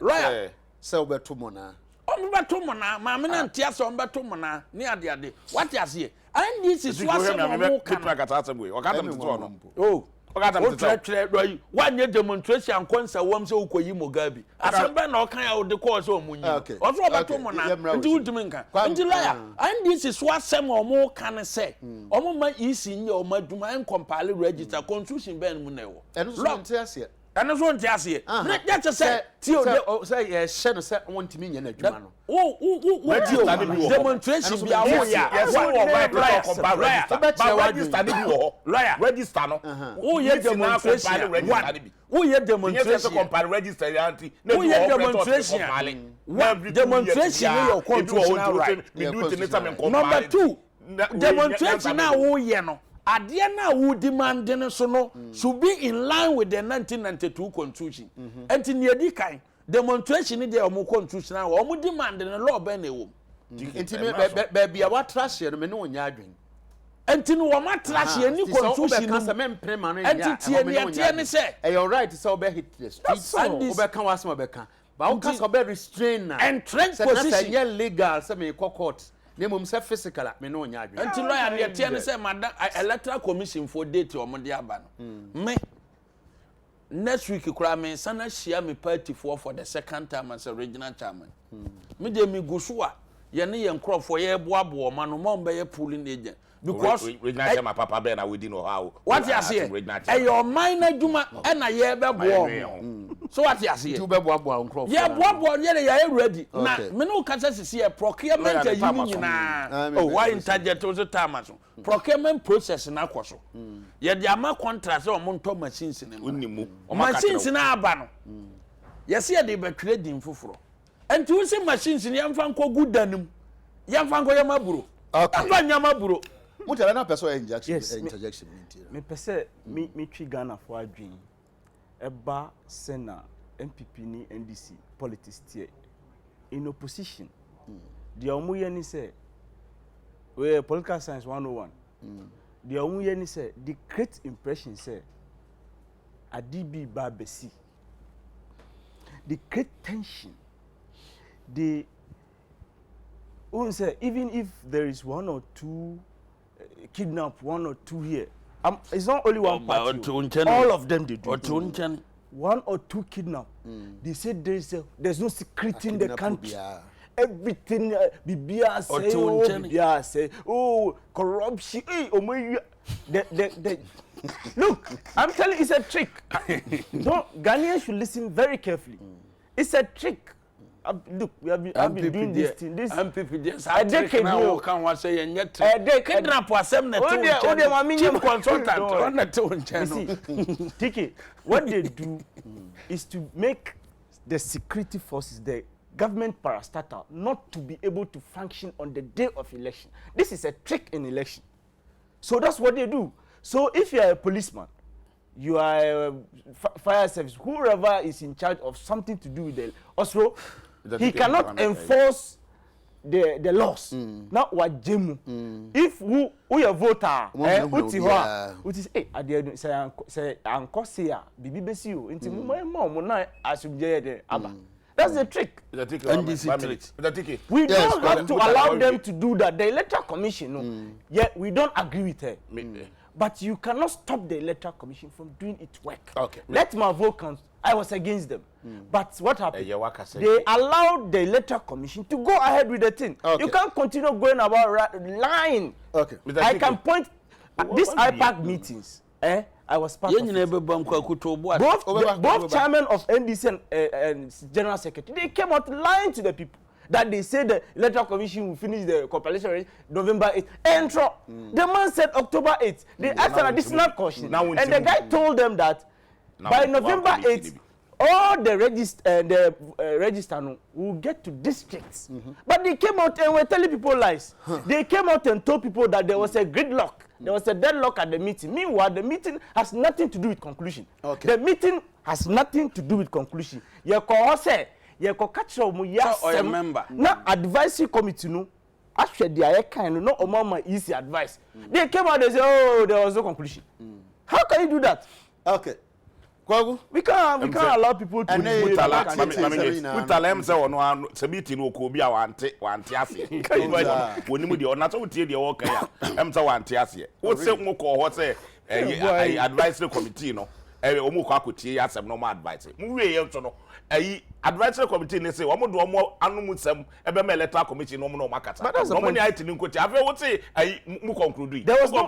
lawyer. Say obeto mona. Obeto mona, ma me na ntia so obeto mona. Ni ade. What you say? And this is what some oh. One year demonstration concert wom say ukoyi mogabi asembe na okan ya ode call say omunyi also obato mo na ndi udiminka ndi lawyer and this is what some omo kan say omo ma isi nye omo aduma en compile register constitution ben mu na ewo eno so nte ase eno so nte ase na just say ti o say ye hye no say wontimi nye na aduma no demonstration be a ya register no who ye demonstration who ye demonstration compare register anti demonstration your constitutional right number 2 demonstration na who ye no ade na who demanding so no should be in line with the 1992 constitution and in the kan demonstration dey omo constitutional omo demand the law ben na ewo enti be bia wa trash ye no me no onya adwen enti no wa trash ye ni constitution no se me mpre ma no nya enti tie ne say e your right so be hit the streets and be kan was ma be kan ba o kan so be restrain na entrenched position ye legal se me court ne mum se physical me no onya adwen enti lawyer ne tie ne say madam electoral commission for date omo de aba no me next week kura me sana share me party for the second time as a regional chairman me dey me go so a ye ne ye nkrofo ye boabo ma no mo be ye pooling agent because regional chairman papa be na we di no how what you say your minor juma e na ye be bo so what you say you be boabo nkrofo ye boabo ye ye ready na me no kasa sisi ye procurement yi nyina oh why interjet so time so procurement process na akoso ye dey ama contract o mo nto machines ne unimu machines na aba no ye se ye dey be trading foforo enti wo se machines ne yamfa nko gudanum yamfa nko yamaburo yamfa nyamaburo mutala na person interjection me pese me twi Ghana for adwin eba sena MPP ni NDC politics tie in opposition the omuye ni say we political science 101 the omuye ni say the great impression say adibi babesi the great tension the say even if there is one or two kidnap 1 or 2 here. It's not only one party. All Of them they do. 1 or 2 kidnap. They say there's no secret in the country. Everything Bibia say, oh, corruption. Hey, look, I'm telling you, it's a trick. Ghanaians should listen very carefully. It's a trick. Look, I've been doing this thing. This Adekye now can was say and yet kidnap was some Tiki, what they do is to make the security forces, the government parastatal, not to be able to function on the day of election. This is a trick in election. So that's what they do. So if you are a policeman, you are a fire service, whoever is in charge of something to do with the also, he cannot enforce the laws. Now what Jemu? If who a voter, which is at the end say uncle say bibi besi o inti mo na asumje de aba. That's the trick. We don't have to allow them to do that. The Electoral Commission, no. Yet we don't agree with her. But you cannot stop the Electoral Commission from doing its work. Okay. Let my vote count. I was against them. But what happened? They allowed the Electoral Commission to go ahead with the thing. Okay. You can't continue going about lying. Okay. I can point these IPAC meetings. I was part of it. Both chairman of NDC and General Secretary, they came out lying to the people that they said the Electoral Commission will finish the compilation November 8th. Entro. The man said October 8th. They asked an additional caution. And the guy told them that by November 8th, all the register will get to districts. But they came out and were telling people lies. They came out and told people that there was a gridlock. There was a deadlock at the meeting. Meanwhile, the meeting has nothing to do with conclusion. Okay. The meeting has nothing to do with conclusion. You catch member. Now advisory committee no. Actually, they are kind no omama easy advice. They came out and say, oh, there was no conclusion. How can you do that? Okay. We can't allow people to say ono sabiti no ko bia wante ase woni mu de ona so tie de wo kan ya emza wante ase wo se mo ko ho se advisory committee no omo ko akotie asem no mo advice mu wie ye nso no advisory committee ne say omo do omo anum sem ebe me electoral committee no mo no makata no mo ni IT ni nkoti afi wo say mu conclude there was no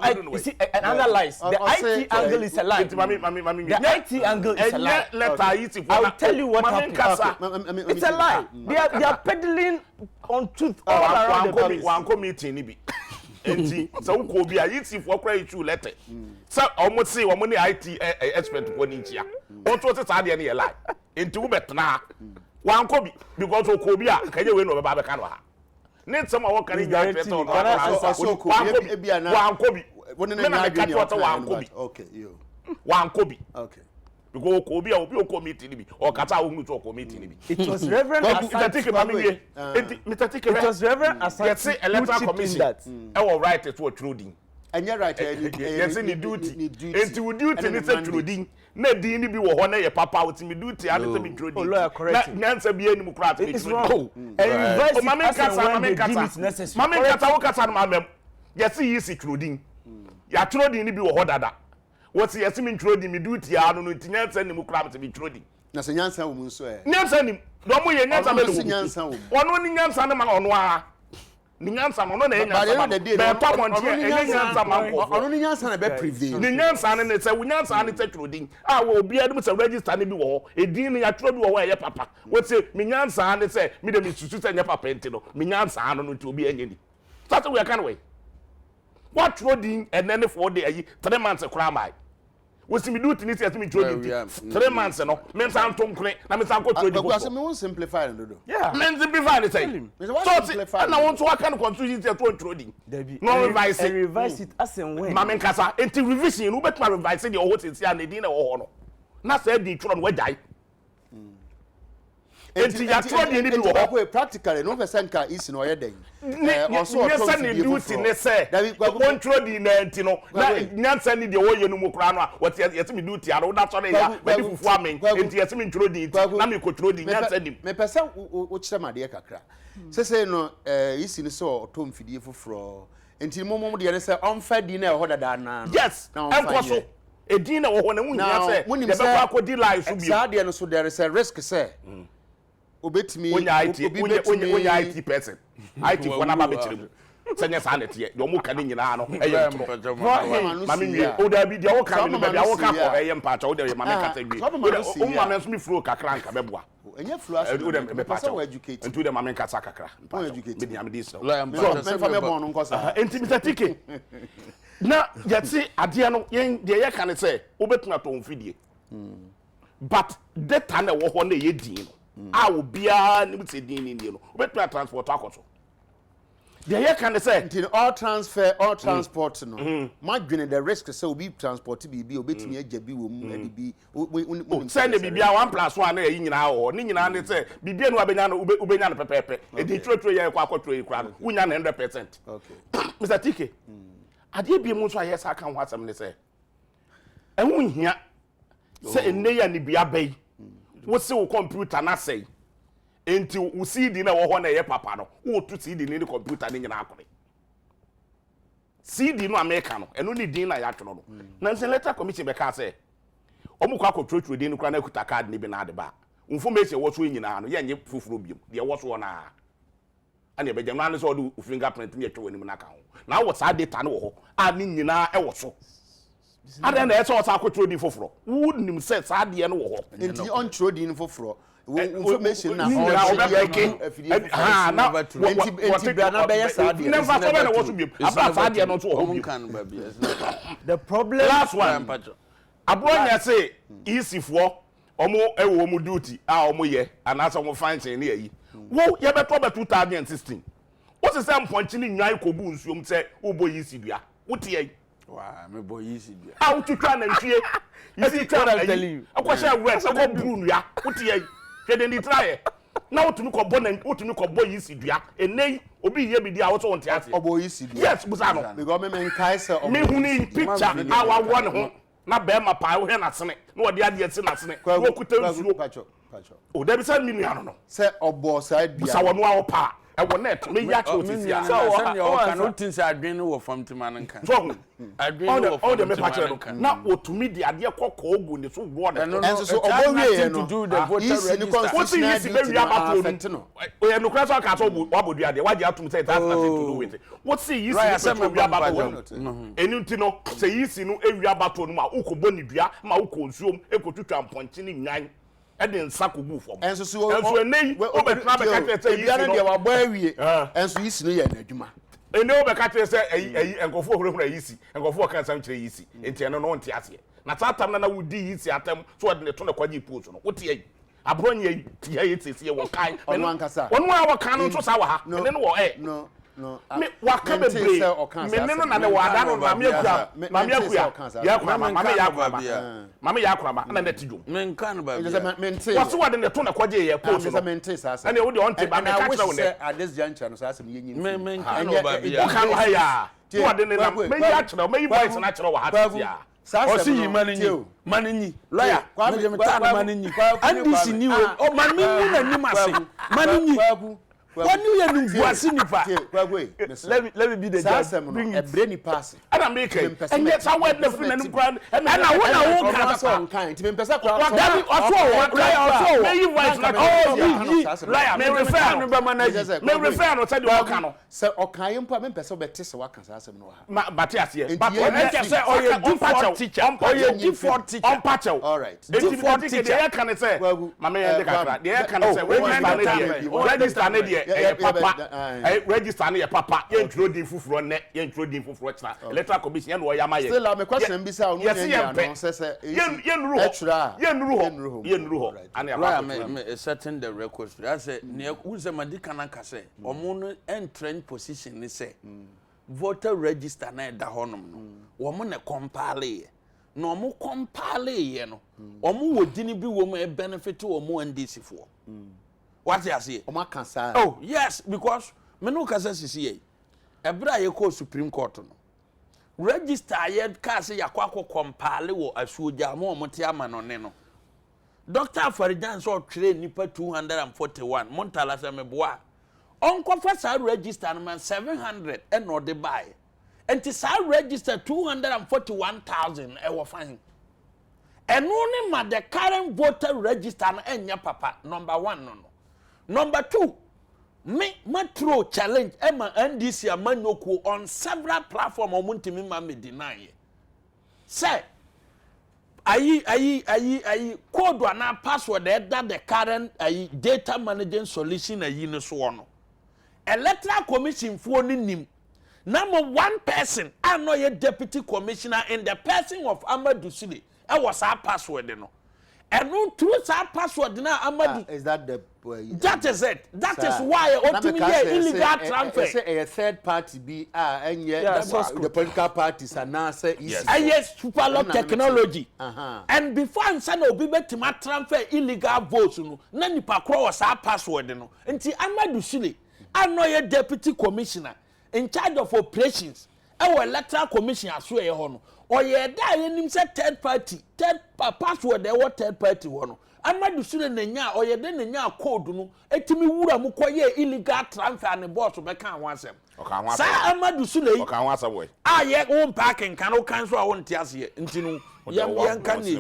another lies the IT angle is a lie the IT angle is a lie I will tell you what happened it's a lie they are peddling on truth all around the place one committee ni bi enti so ko bi a yiti for kra issue letter so omo say omo ni IT expert ko ni ntia on to say de na lie enti wo betna wan ko bi because o ko bi a kanye we no be ba be kan ha ne nsema wo kan ya expert on wan ko bi woni na nya adwene wan ko bi okay yo wan ko bi okay because ko bi a obi o committee ni bi o kata wo mu to committee ni bi it was reverend Asante it was reverend Asante electoral commission e wo right to truding and you right yes ni duty enti wo duty ni say truding na din ni bi wo ho na ye papa wo ti mi duty ade say mi truding na nyansa bi ani mu kra to mi truding mama kata wo kata no mamem yes yi si truding ya truding ni bi wo ho dada what yes me trodi me duty ya no nyansa ni mu kra to be trodi na se nyansa wo mu nso nyansa ni do mo ye nyansa me do nyansa wo ono ni nyansa ne ma ono a ni nyansa no na nyansa be pa mo ntia nyansa ma ko ono ni nyansa na be prevail ni nyansa ne se wo nyansa ne te trodi a wo obi ade mo se register ne bi wo edin ni ya trodi wo ye papa what say me nyansa ne se me de me susu se nya papa enti no me nyansa no nti obi anya ni start we can way what trodi and then for the 3 months kra mai we see me do things as me trade 3 months no men san tonkre na me san ko trade because me won't simplify it do yeah men simplify it say so and I want to work on constitution to trading no revise it as and when ma men kasa enti revision no bet ma revise the whole thing and the na wo ho no na say di tro no wajai enti ya tro di ni bi wo practically no person can is no ye den also yes ni duty ne say won tro di na enti no na nyansa ni de wo ye no mu kra no a what yes me duty ara wo da so ya me di fufu amen enti yes me tro di na me ko tro di nyansa ni me person wo kire ma de kakra say no isi ni so otom fidie foforo enti momo de say on fa di na ho dada na yes enkoso edin na wo ho na munya say de be kwa akodi live so bi saa de no so there is a risk say obetimi onya IT person IT for na ba be kire senya sa na tie de o mu ka ni nyina no eye mami nwie o da bi de o ka mi be dia o ka ko eye mpacha o de mami kata bi o mami so mi flow kakra nka beboa enye flow as o de me pacha so educate ntu de mami kata kakra educate me dia me dis so me fa me bon no nkosa enti Mr. Tike na yati ade no yen de ye kan say obetuna to mfidie but data na wo ho na ye din no a obia ni mte din ni no obetuna transport akoto de ye kan say until all transport no madwene the risk say obi transport bi obetumi agya bi wo mu adibi say na bibia 1+1 na yi nyina ho ni nyina ne say bibia no abenya no ubenya no pepepe e di trotro ye kwa akotro yi kra no unya na 100%. Okay. Mr. Tike ade bi mu so aye sa kan ho asem ne say ehun hia say enne ya ni bia bai wo se wo computer na say enti wo CD na wo ho na ye papa no wo tu CD ni computer ni nyina akore CD no America no eno ni din na ya twono no na nse letter commission be ka say omu kwa akotro din no kra na kuta card ni bi na ade ba information wo so nyina no ye nye fufuro biem de wo so na ani be jam na so do fingerprint ni etwe woni na ka ho na wo sa data no wo ho a ni nyina e wo so ada na eso sa akotro din foforo wo nim se sa de no wo ho enti on tro din foforo information na ha na enti bia na be ya sa de never so na wo so biem aba sa de no so wo biem the problem last one abronya say isifo omo ewo omo duty a omo ye anasa omo function na yi wo ye beto be 2016 wo se say mponchi ni nwan ko bu nsuom se wo bo yi sidua wo te yi wa me bo yi sidua a wo tutwa na ntwie yi sidua na yi akwasha wet se ko bru nua wo te yi hwede ndi try na wo tumi ko bo na wo tumi ko bo yi sidua enei obi ye bi dia wo so won te ase obo yi sidua yes busa no because me nkai se me huni picture a wa won ho na be ma pa wo he na sene na wo de ade se na sene wo kuta nsuo pacho o de bi se mi nua no se obo side bia busa wono a wo pa e wo net me ya cho tisi ya so no tin se adwen wo fam tima nka so adwen wo fam tima nka na otumi de ade kokko ogu ne so wo de enso so obo we no to do the voter register what is be we about no o ye no kra so ka so wabodu ade waje atum say that nothing to do with it what see you see we about enu nti no say you see no ewi abato no ma ukobo ni dua ma ukonsuom ekotutwa mponche ni nwan ede nsako bu fom enso so enei o be tra be ka tete say you no de wa bo awie enso yi si no ye na adwuma ene o be ka tete say enkofo ohurehura yi si enkofo ka sam kire yi si enti eno no nte ase na tatam na wudi yi si atam so de ne to na kwaji post no wote yi abronye ti yi tese wo kai ono ankasa ono a wo kan no so sa wa ha ene no wo no me waka bebre me ne no na ne wada no mame akua ya kwa mame ya kwa na ne tidum me nka no ba bia waso wade ne to na kwaje ye post no mente sasa ene wo de on te ba me ka kira wo ne ades jancha no sasa me yenyi me nka no ba bia wo kan ha ya wade ne na me ya kira me yi voice na kira wo ha tia o si yi maninyi lawyer me je meta na maninyi andisi ni wo o maninyi na ni mase maninyi when you are in Guasinipa, let me be the judge. Bring a brainy pass. And I'm making, and yet I went the friend and brand, and I want to walk out of kind. To be pesa me refer no said you can say okay mpa me pesa be tese waka asem no ha but here but when you say oh you default teacher oh you default teacher on patcho all right default teacher they can say mama yende kakra they can say register na dey papa register na papa ye intro din fufuro ne ye intro din fufuro china electoral commission ye no yama ye still am question bi say onu no say ye nuru ho and ya setting the records that say ne unse madika na ka say omo no entry position ni say voter register na da honom no wo mo ne compile ye no omo compile ye no omo wodini bi wo mo e benefit wo mo ndc fo what you say omo kan sa oh yes because me no ka say sisi ye ebra ye ko supreme court no register ye ka say yakwa compile wo asuoja mo mo te ama no ne no Dr. Farijan so train nipa 241 Montala se meboa onko fa sa register no man 700 e no de buy and tis register 241,000 fine. And only ma the current voter register no enya papa number 1 no. Number 2, me throw challenge Emma NDC amanyoko on several platforms omuntimi ma me deny. Say ayi code na password that the current data management solution no so no. Electoral commission for nim. Number 1 person, I know your deputy commissioner in the person of Amadou Sule. I was our password, no. And no truth our password now, Amadou. Is that the that is it. That is why ultimately illegal transfer. A third party be and yet the political parties are now say yes, super lot technology. And before I'm saying obi beti ma transfer illegal votes no, na nipa kro was our password no. Nti Amadou Sule, I know your deputy commissioner in charge of operations. Our electoral commission as well. Or ye da nim say third party password there what third party one. Amadou Sule nenya or ye den nenya code no etimi wura mu koye illegal transfer and boss be kan wansem. Sa Amadou Sule o kan wansem we. Ye won parking kan o kan so a won tiase nti no ye kan ne.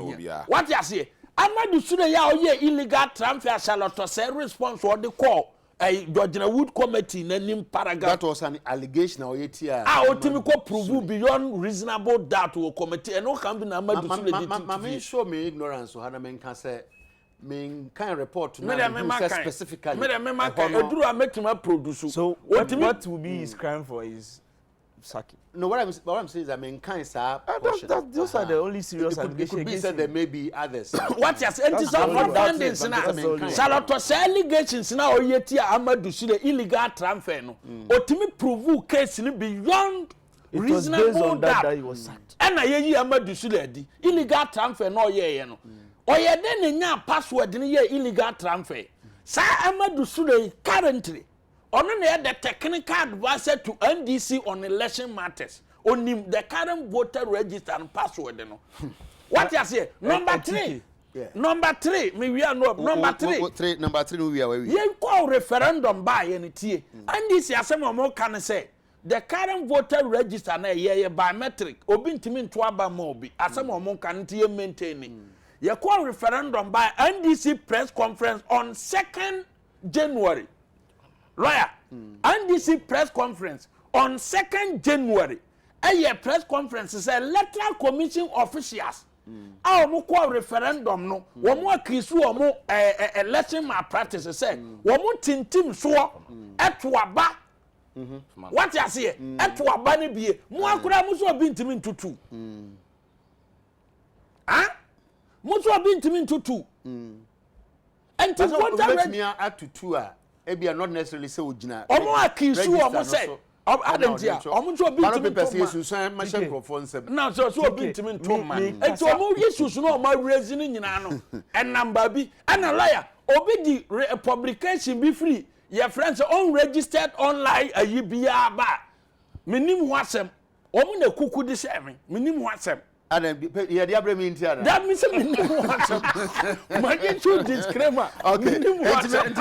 What you say? Amadou Sule ya o ye illegal transfer shall to say response or the call. Georgia Wood Committee nanim paragraph. That was an allegation or yetia. Otimi ko prove beyond reasonable doubt to committee and no can be na Amadou Sule. Mama show me ignorance so hana men can say men can report to na specifically. Me eduru ametima produce. So what will be his crime for his sacking? No, what I'm saying is I mean kind sir. Those are the only serious allegations. It could be said there may be others. What you say? It's all findings now. Shalato say allegations now o yeti Amadou Sule illegal transfer no. Otimi prove case ni beyond reasonable doubt that he was sacked. And ye Amadou Sule di illegal transfer no ye no. Oye den nya password ni ye illegal transfer. Sa Amadou Sule currently on the technical advisor to NDC on election matters. On the current voter register and password. What you say? Number 3. Yeah. Number 3. Me we are no number 3. Number 3 we are where we. You call referendum by any tea. NDC asema mo can say the current voter register na ye biometric. Obintimi ntwaba mo obi. Asema mo can tie maintaining. You call referendum by NDC press conference on 2nd January. Lawyer, NDC press conference on 2nd January. A press conference is electoral commission officials. Our mo referendum no. Womo akisu womo election malpractice say. Womo tintim so etwaba. What you say? Etwaba ni biye. Mo akura mo so obi ntimi ntutu. Mo so obi ntimi ntutu. And to what me at to 2 Ebi are not necessarily say ojina. Omo akisu omo say. Adentia. Omo so bi ntimi person susan ma share microphone se. Na so obi ntimi ntom man. Enti omo yesusu no omo raise ni nyina no. En number bi. Ana lawyer obi di publication be free. Your friends unregistered online ayi bia ba. Minim wasem. Omo na kuku di se me. Minim wasem. And yeah, the Abraham India. That means a minimum WhatsApp. My issue disclaimer. Okay. Minimum WhatsApp.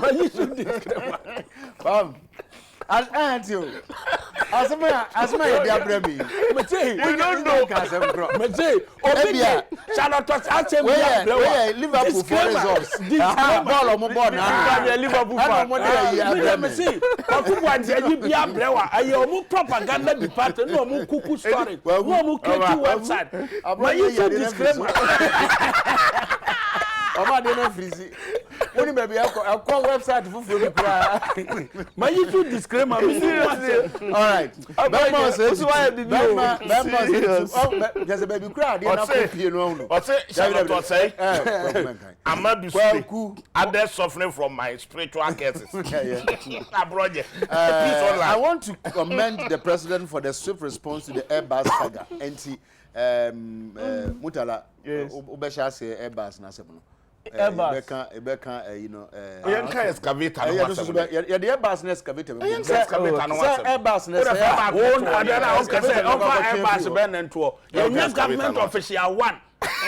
My issue disclaimer. As you. As my Abraham. We don't know. Obia. Charlotte where Liverpool for results. Ball on board now. Liverpool fan. Propaganda department. No more cuckoo story. No more creative website. My issue disclaimer. Oma dey no freezy. Oni be be akọ website fufu bi kura. My issue disclaimer. All right. Bema say so why did you? Bema say just baby kura dey na kopie no no. O say Charlotte say Amadou Sule other suffering from my spiritual cases. I want to commend the president for the swift response to the Airbus saga. Mutala Ubesha say Airbus na sebuno. You know, excavator. Yeah, the Airbus excavator. Airbus Airbus Ben and two. Your government official one.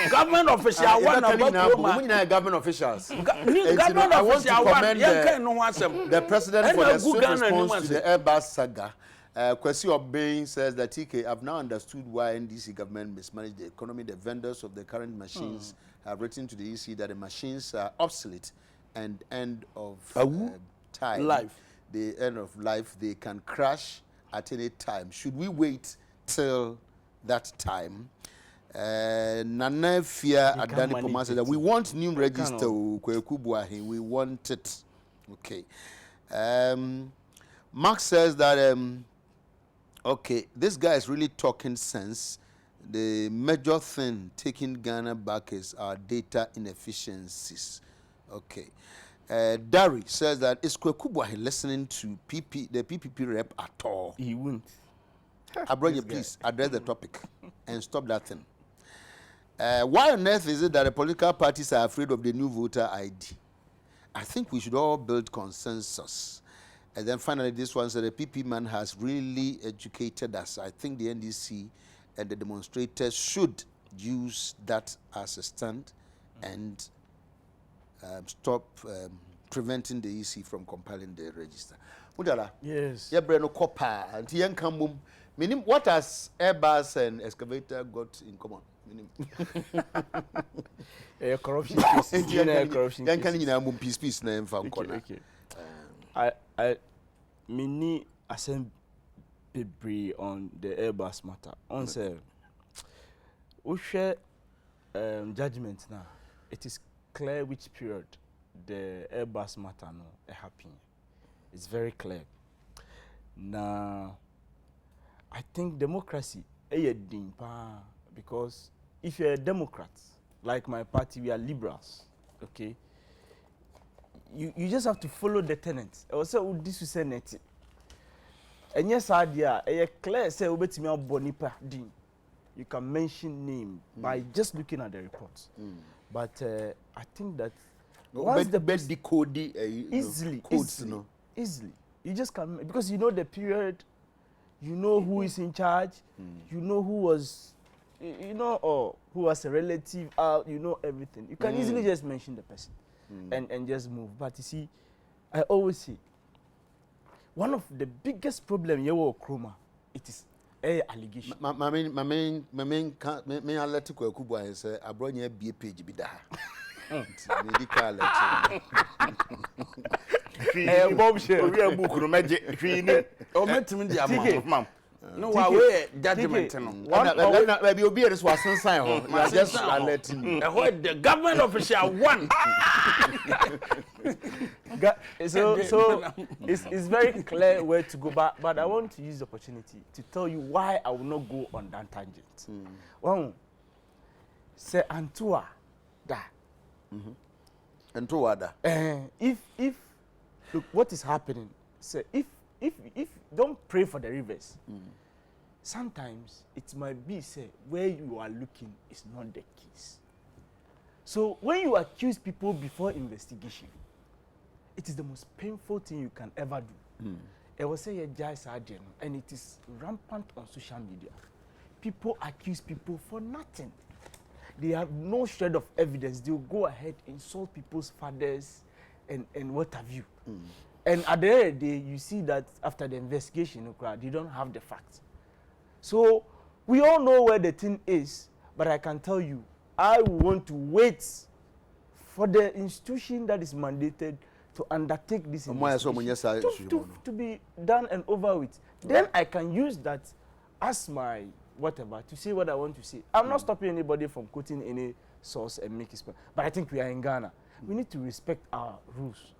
government official one about government officials. Government I want to official one. commend the president for the swift response to the Airbus saga. Kwesi Obeng says that TK have now understood why NDC government mismanaged the economy. The vendors of the current machines have written to the EC that the machines are obsolete and end of time. Life. The end of life. They can crash at any time. Should we wait till that time? Nana Fia Adani Poma says that we want new register. We want it. Okay. Mark says that okay, this guy is really talking sense. The major thing taking Ghana back is our data inefficiencies. Okay. Dari says that is Kwekubwahi listening to the PPP rep at all? He won't. Abronya, please address the topic and stop that thing. Why on earth is it that the political parties are afraid of the new voter ID? I think we should all build consensus. And then finally, this one said the PP man has really educated us. I think the NDC and the demonstrators should use that as a stand and stop preventing the EC from compiling the register. Mudala. Yes. Yeah, Breno Kopa and Tiankambum. Meaning, what has Airbus and excavator got in common? Corruption case. Corruption case. Peace name from corner. I mini assemble on the Airbus matter. On say, we share judgment now. It is clear which period the Airbus matter no happening. It's very clear. Now, I think democracy because if you're a Democrat, like my party, we are liberals, okay? You just have to follow the tenets. Also, this is it. And yes, idea, clear say bonipa din. You can mention name by just looking at the reports. But I think that once the best decode easily. You just can, because you know the period, you know who is in charge, you know who was, you know, or who was a relative, you know everything. You can easily just mention the person and just move. But you see, I always say, one of the biggest problems you have Chroma, it is allegation. My main analytical Kuba is a bronye be page bida. Medical bombshell. We are book magic. Oh, met me the mom. No, way judgment. Maybe you'll be a swasson sign. Just letting you. The government official one. So it's very clear where to go back, but I want to use the opportunity to tell you why I will not go on that tangent. One, say Antua da. Antua da. If look what is happening, say if don't pray for the rivers. Sometimes it might be say where you are looking is not the case. So when you accuse people before investigation, it is the most painful thing you can ever do. I will say a jazz and it is rampant on social media. People accuse people for nothing. They have no shred of evidence. They will go ahead, insult people's fathers and what have you. And at the end of the day, you see that after the investigation, they don't have the facts. So we all know where the thing is, but I can tell you, I want to wait for the institution that is mandated to undertake this investigation to be done and over with. Then I can use that as my whatever to say what I want to say. I'm not stopping anybody from quoting any source and make it spell. But I think we are in Ghana. We need to respect our rules.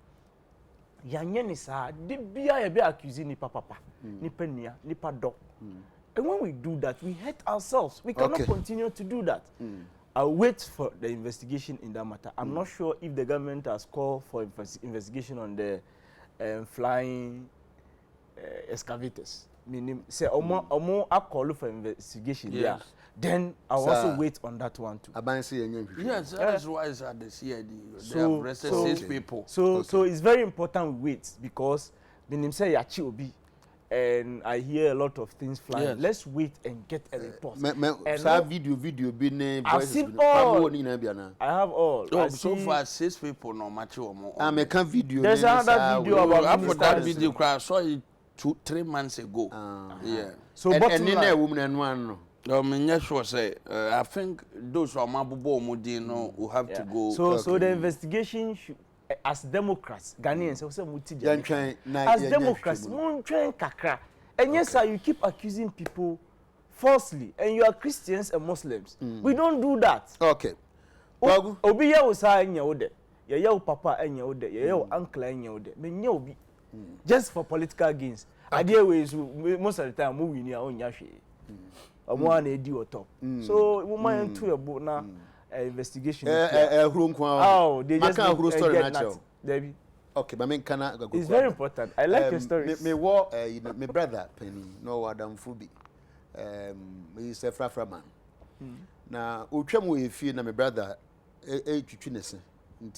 Yanye sa de bia be accusing ni papa ni penia ni pado. And when we do that, we hurt ourselves. We cannot continue to do that. I'll wait for the investigation in that matter. I'm not sure if the government has called for investigation on the flying excavators. Meaning, say, omo a call for investigation. Yes. Yeah. Then I'll also wait on that one too. Yes, that's why it's at the CID. They have arrested 6 people. So it's very important we wait because meaning say yachi obi and I hear a lot of things flying. Yes. Let's wait and get a report. Video be name. I've seen all. I have all. Oh, so far 6 people no match or more. I make a video. There's another video about after that video I saw it 2-3 months ago. Yeah. So and in a woman and one. Sure say I think those who are mabubo mudino will have to go. So the investigation should, as Democrats, Ghanaians, as Democrats, kakra. And yes, sir, you keep accusing people falsely, and you are Christians and Muslims. We don't do that. Okay. Obi ya usa enya ode, ya papa enya ode, ya uncle enya ode. Menye obi just for political gains. Idea ways most of the time we win your own yashi. One AD or top. So we might to a book now investigation. Oh, they just get that. Okay, but I can go. It's very important. I like your story. My brother Penny, no Adam Fubi. He's a fraframan. Now, Uchemu if you na my brother a chuchiness,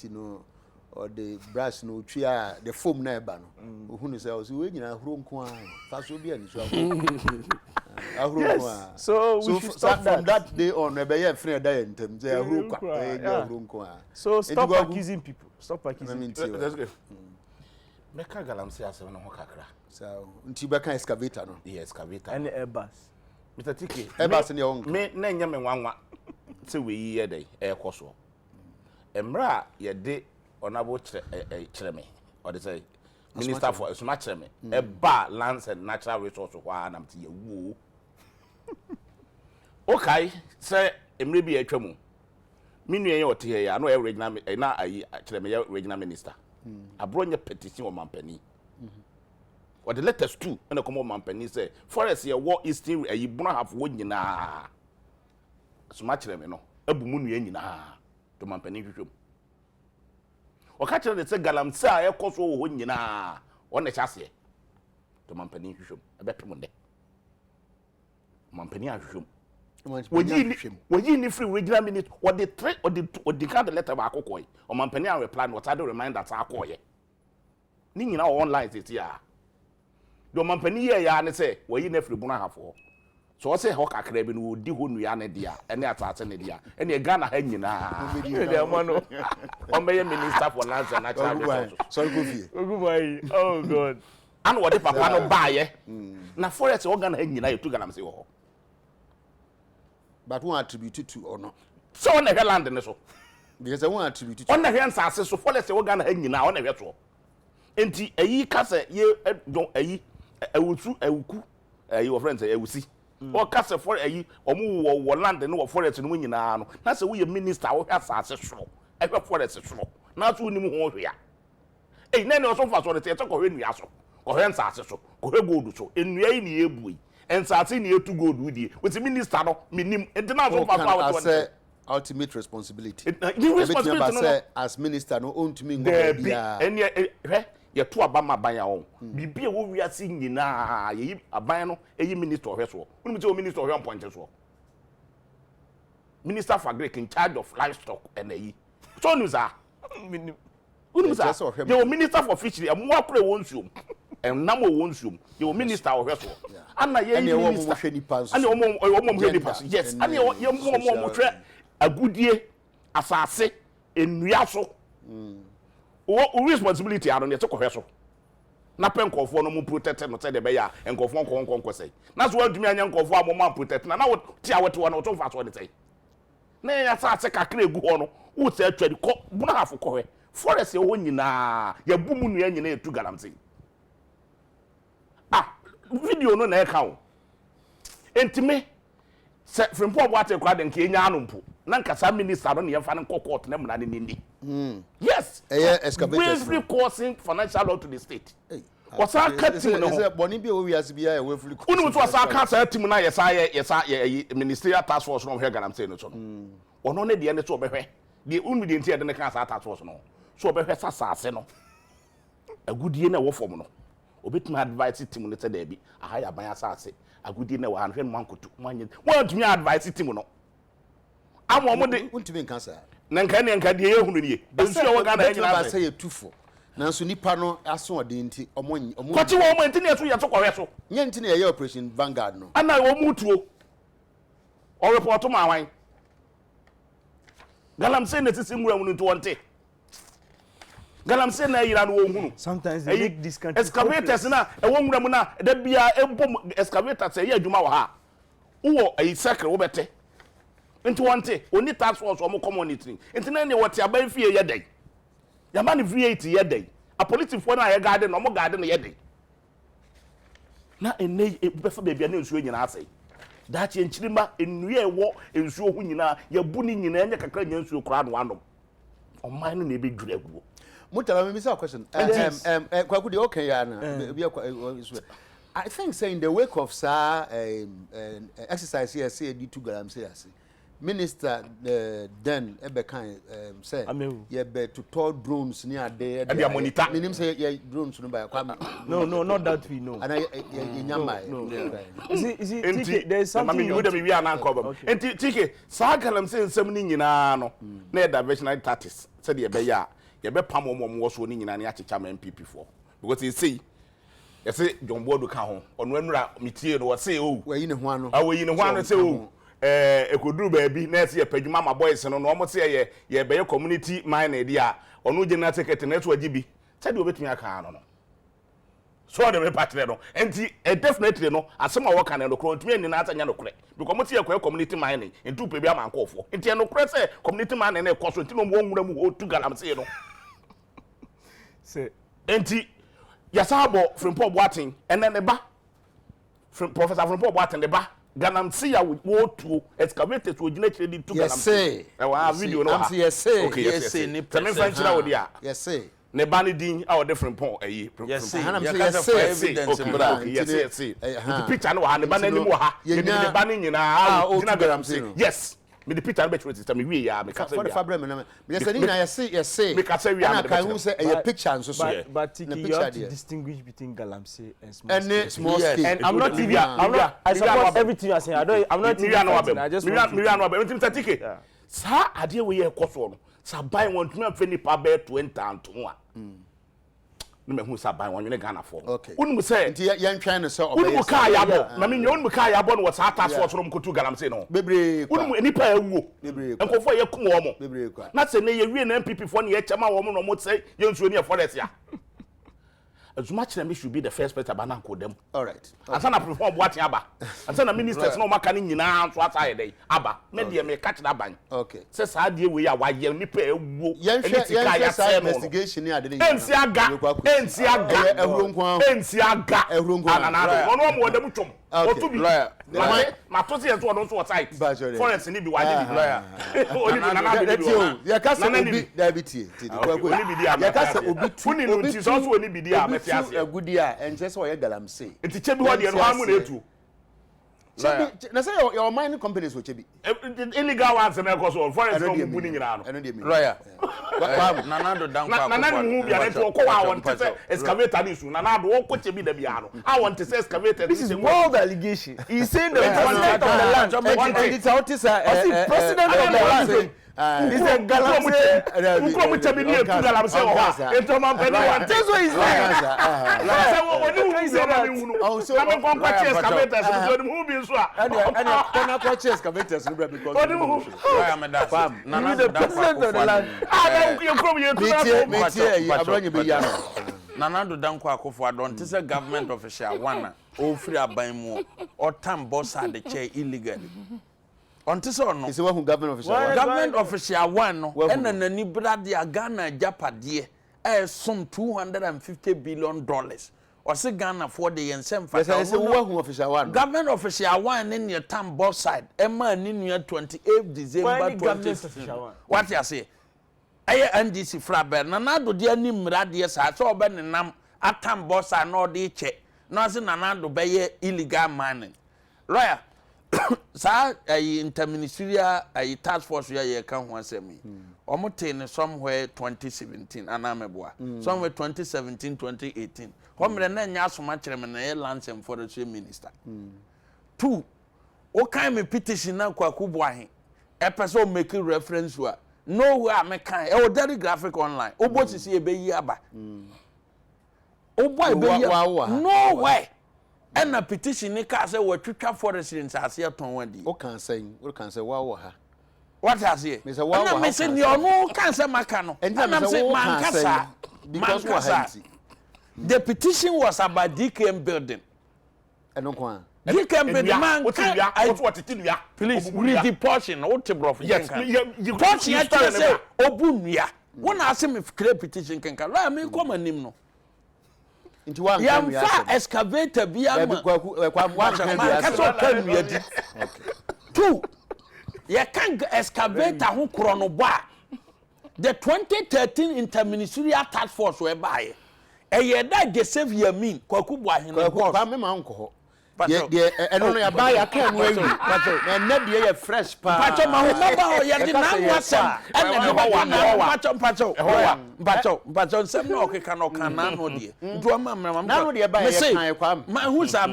no or the brass no chia the foam na eba no. Who knows I was waiting a room kwa. Fast will be an yes. So we should stop from that day on. Rebellion friend dying them. They are room kwa. So stop accusing people. Stop accusing people. That's good. Meka galamsi asem no kakra. So Ntibaka excavator no. Yes, excavator. And Airbus. Mr. Tiki. Airbus ne on. Me na nya me nwanwa. Se we yi dey e koso. Emra ye de onabo kire me. Or they say Minister for Smart me. E ba lands and natural resources wa na mti ye wo. Okay, say emre bi atwamu. Minu ye ote here ya no e regional na ayi kire me regional minister. Abronya petition o mampani. Or the letters too and the common mampani say forest ye war is still ayi buna have wo nyina. Smart me no. Abu munu ye nyina. To mampani hwehwem. Okache de say galamsa e koso wo nyina. Won na chase. To mampani hwehwem. Ebepem de. Mampani ahwehwem. Woji ni free regional minute or the three or the kind of letter ba akokoi. O mampani a reply what I do remind that akoye. Ni nyina online it ya. Do mampani ye ya ne say woyi na free buna hafo. So say ho kakra bi no di ho nua ne dia ene atase ne dia ene Ghana ha nyina. Dey amano. O meye minister for lands and natural resources. Sorry go fie. Ogumai. Oh God. An what the papa no buy na forest o Ghana ha nyina ye tu Ghana me say ho. But one attributed to or not. So on the land in so. Because I want attributed to on the hands are so forest o Ghana ha nyina on the so. Enti ayi kase ye don ayi ewutu ewuku your friends ewusi. O kase for ayi omu wo land no forest no nyina no. Na se wo ye minister wo asase so. E hwe forest so. Na so nim ho hwea. Eh na ne so fa so de te ko hwe nua so. Ko hwe nsase so. Ko hwe gold so. Enua yi ne ebui. And starting near to go with the minister no minim international power ultimate responsibility. The responsibility as minister no own to me and ye to abama ban ya on bibia wo wiase nyina ye aban no eyi minister ohwe so unu me minister ohwe point so minister for agric in charge of livestock and eyi so news are unu za the minister for fishery amwo akure wonsuom and namo wonsuom the minister ohwe so ana ye minister ana omo hwe ni pass yes ana ye omo hwe agudie asase enua so o responsibility are on the take hwe so na penkofo no mu protect no say de be ya enkofo konkon say na so adumi anya nkofo a mo ma protect na wo ti awote wo no to fa so de say na ya sa se kakra egu ho no wo se atwadi ko buna hafo ko hwe forest ye wo nyina ya bumu nu ya nyina etu galamse video no na e ka wo entime se frempo bo ate kwa de nke nya anompo na nkasa minister no ne yemfa ne court na mna ne ndi yes excavators free causing financial law to the state what's our team no is boni bi o wiase bi ya we free unu to asa ka sa team na yesa ministerial task force no hwe ganam say no so no ono ne de ne so obehwe de unu de ntia de ne ka sa task force no so obehwe sasase no agudie na wo fom no obetumi advice team no te da bi aha ya ban asase agudie na wo hanhwe no mankotu manye wantumi advice team no amo mo de untumi nka sa na nka ne nka de ye hunu nie ensu wo Ghana nyina ba say etufo nanso nipa no aso ode nti omo kwachi wo mo nti ne so ye so kwawe so nye nti ne ye operation Vanguard no ana wo mutuo o report ma wan galamsey na sisi nwura mu nti wonte galamsey na yira no wo hunu sometimes they make this country excavators na e wo nwura mu na da bia ebom excavators e ye adwuma wa ha wo ayi circle wo bete nti wonte oni task force o mo community nti na ne wote aban fie ye dai ya man V8 ye dai a police for na ye garden no mo garden ye dai na ene befa bebia na nsuo nyina asai dachi enchirima enue ewo ensuo hu nyina ya bu ni nyina enye kakra nya nsuo kura no anom oman no na ebe dwura guo mutala me say a question kwaku de okay ya na I think say in the wake of exercise here say di to galamsey ase minister then ebekan say ye be to tour drones ni ade e monitor minim say ye drones no by kwa no not that we know and nyama see there's something you would be an anchor and tike sa galamsey nsem ni nyina no na diversionary tactics said ye be ya ye be pam mo so ni nyina na ya checha MPP for because you see you say John Bodu ka ho onu anura mitie no say o we yi ne ho ano we yi ne ho ano say o ekoduru baabi na ese yepadwuma ma boys no no mo se ye be community mine dey a onu general secretary na so agibi said we betumi aka no so the party no enti definitely no asem a work na no kro ntumi ni na atanya no kre because mo se ye community mine ntu pe bia man kofo enti no kre se community mine na ekoso enti no mo nwura mu o tu galamsey no say enti yasabo Frimpong Boateng and then the ba Professor Frimpong Boateng the ba galamsey ya wo tu excavators wo gina chire di tu galamsey e wa video no ha yes ni tell chira wo dia yes ne ba ni din a wo different pon ayi yes evidence yes the picture no ha ne ba na ni mo ha ne ba ni nyina gina galamsey yes me the picture be chire system me wi ya me ka for the fabric me say ni na yes me ka say wi ya me ka hu say a picture nso so but you have to distinguish between galamsey and small scale and I'm not I support everything you are saying I'm not I just tike sa ade we ye koso no sa buy one tumi afa nipa be 20 anto a no me hu sa buy one Ghana for unmu say nti yan twan no say unmu ka yabo na me nyo unmu ka yabo no wasa task force no mkotu galamsey no bebre unmu nipa awuo enkofo ye kum wo mo bebre kwa na se ne ye wie na MPP for ne ye chama wo mo no mo say ye nsuo ne ye forest ya Azuma Chiremi should be the first person to ban them. All right. Asana Frimpong Boateng aba. Asana ministers no maka ni nyina so asa dey aba. Me dey me catch that ban. Okay. Say sa dey we ya wa ye nipa ewu. Yan investigation ni ade ni. Ensi aga ehuro nko. Ensi aga ehuro nko. Anana ono mo dem twom. Otu bi. Ma to se so ono so site. Forest ni bi wa dey lawyer. Oni bi na na bi. Ya kasa obi diabetes. Oni bi dia. Ya kasa obi tuni no ti so so oni bi dia. Agudi a enche so ye galamsey enti chebi ho de no amu na etu na say your mining companies wo chebi illegal ones na cause of forest no mu ni nyina no eno de mi lawyer nanado dankwa nanado hu bia na to ko wa won te say excavator ni su nanado wo ko chebi da bia no I want to say excavator this is wild allegation he saying the president of the land and it's out is president of the land is a galamsey uko mu chebi ni etu galamsey wo ha ento man pe no that's what he's saying say wo ni say na mi hunu oh so na me kon kwa excavators so ni hu bi so a and kon kwa excavators no because lawyer me that nanado president of the land you come here to metie abronye be ya no nanado dankwa akofo adon te say government official one o free aban mu o tam boss Adekye illegally on te say no is one government official one no ena nani brade Ghana japade some $250 billion or say Ghana for the yen for official one government official one in your tam boss side Emma in 28 December 2015 what you say aye NDC fraber nanado de anim rade sa so obe nenam atam boss side no de che no say nanado be ye illegal mining lawyer sa interministerial task force ya kan ho asemi omote somewhere 2017 anameboa somewhere 2017 2018 homre na nya asoma kyereme na lands and forestry minister 2 o kan me petition na kwaku boahe e person make reference wa nowhere me kan e o very graphic online obo sisi e be yi aba obo e be yi no way and a petition ni ka say watwitwa forest in sase aton wadi o kan say wa wo ha what has here me say wa wo me say ni ono kan say maka no and I'm say man kasa because what happened the petition was about DKM building eno kwa DKM building man what titinua please read the portion what bro yes you portion ya say obunua wona ase me create petition kenka la me come anim no into one yam fa excavator bia ma one ka so kan yadi okay two ya kan excavator ho kro no ba the 2013 interministerial task force we buy e that the save yamin kwaku bo ahene kwa me ma nko ho de eno no ya ba ya kan no awi na na de ye fresh pa pacho ma ho baba ho ye de na wasam ene me pacho sem no okeka no kan na no de nto ma mra na no de ba ye kan kwa ma hu sa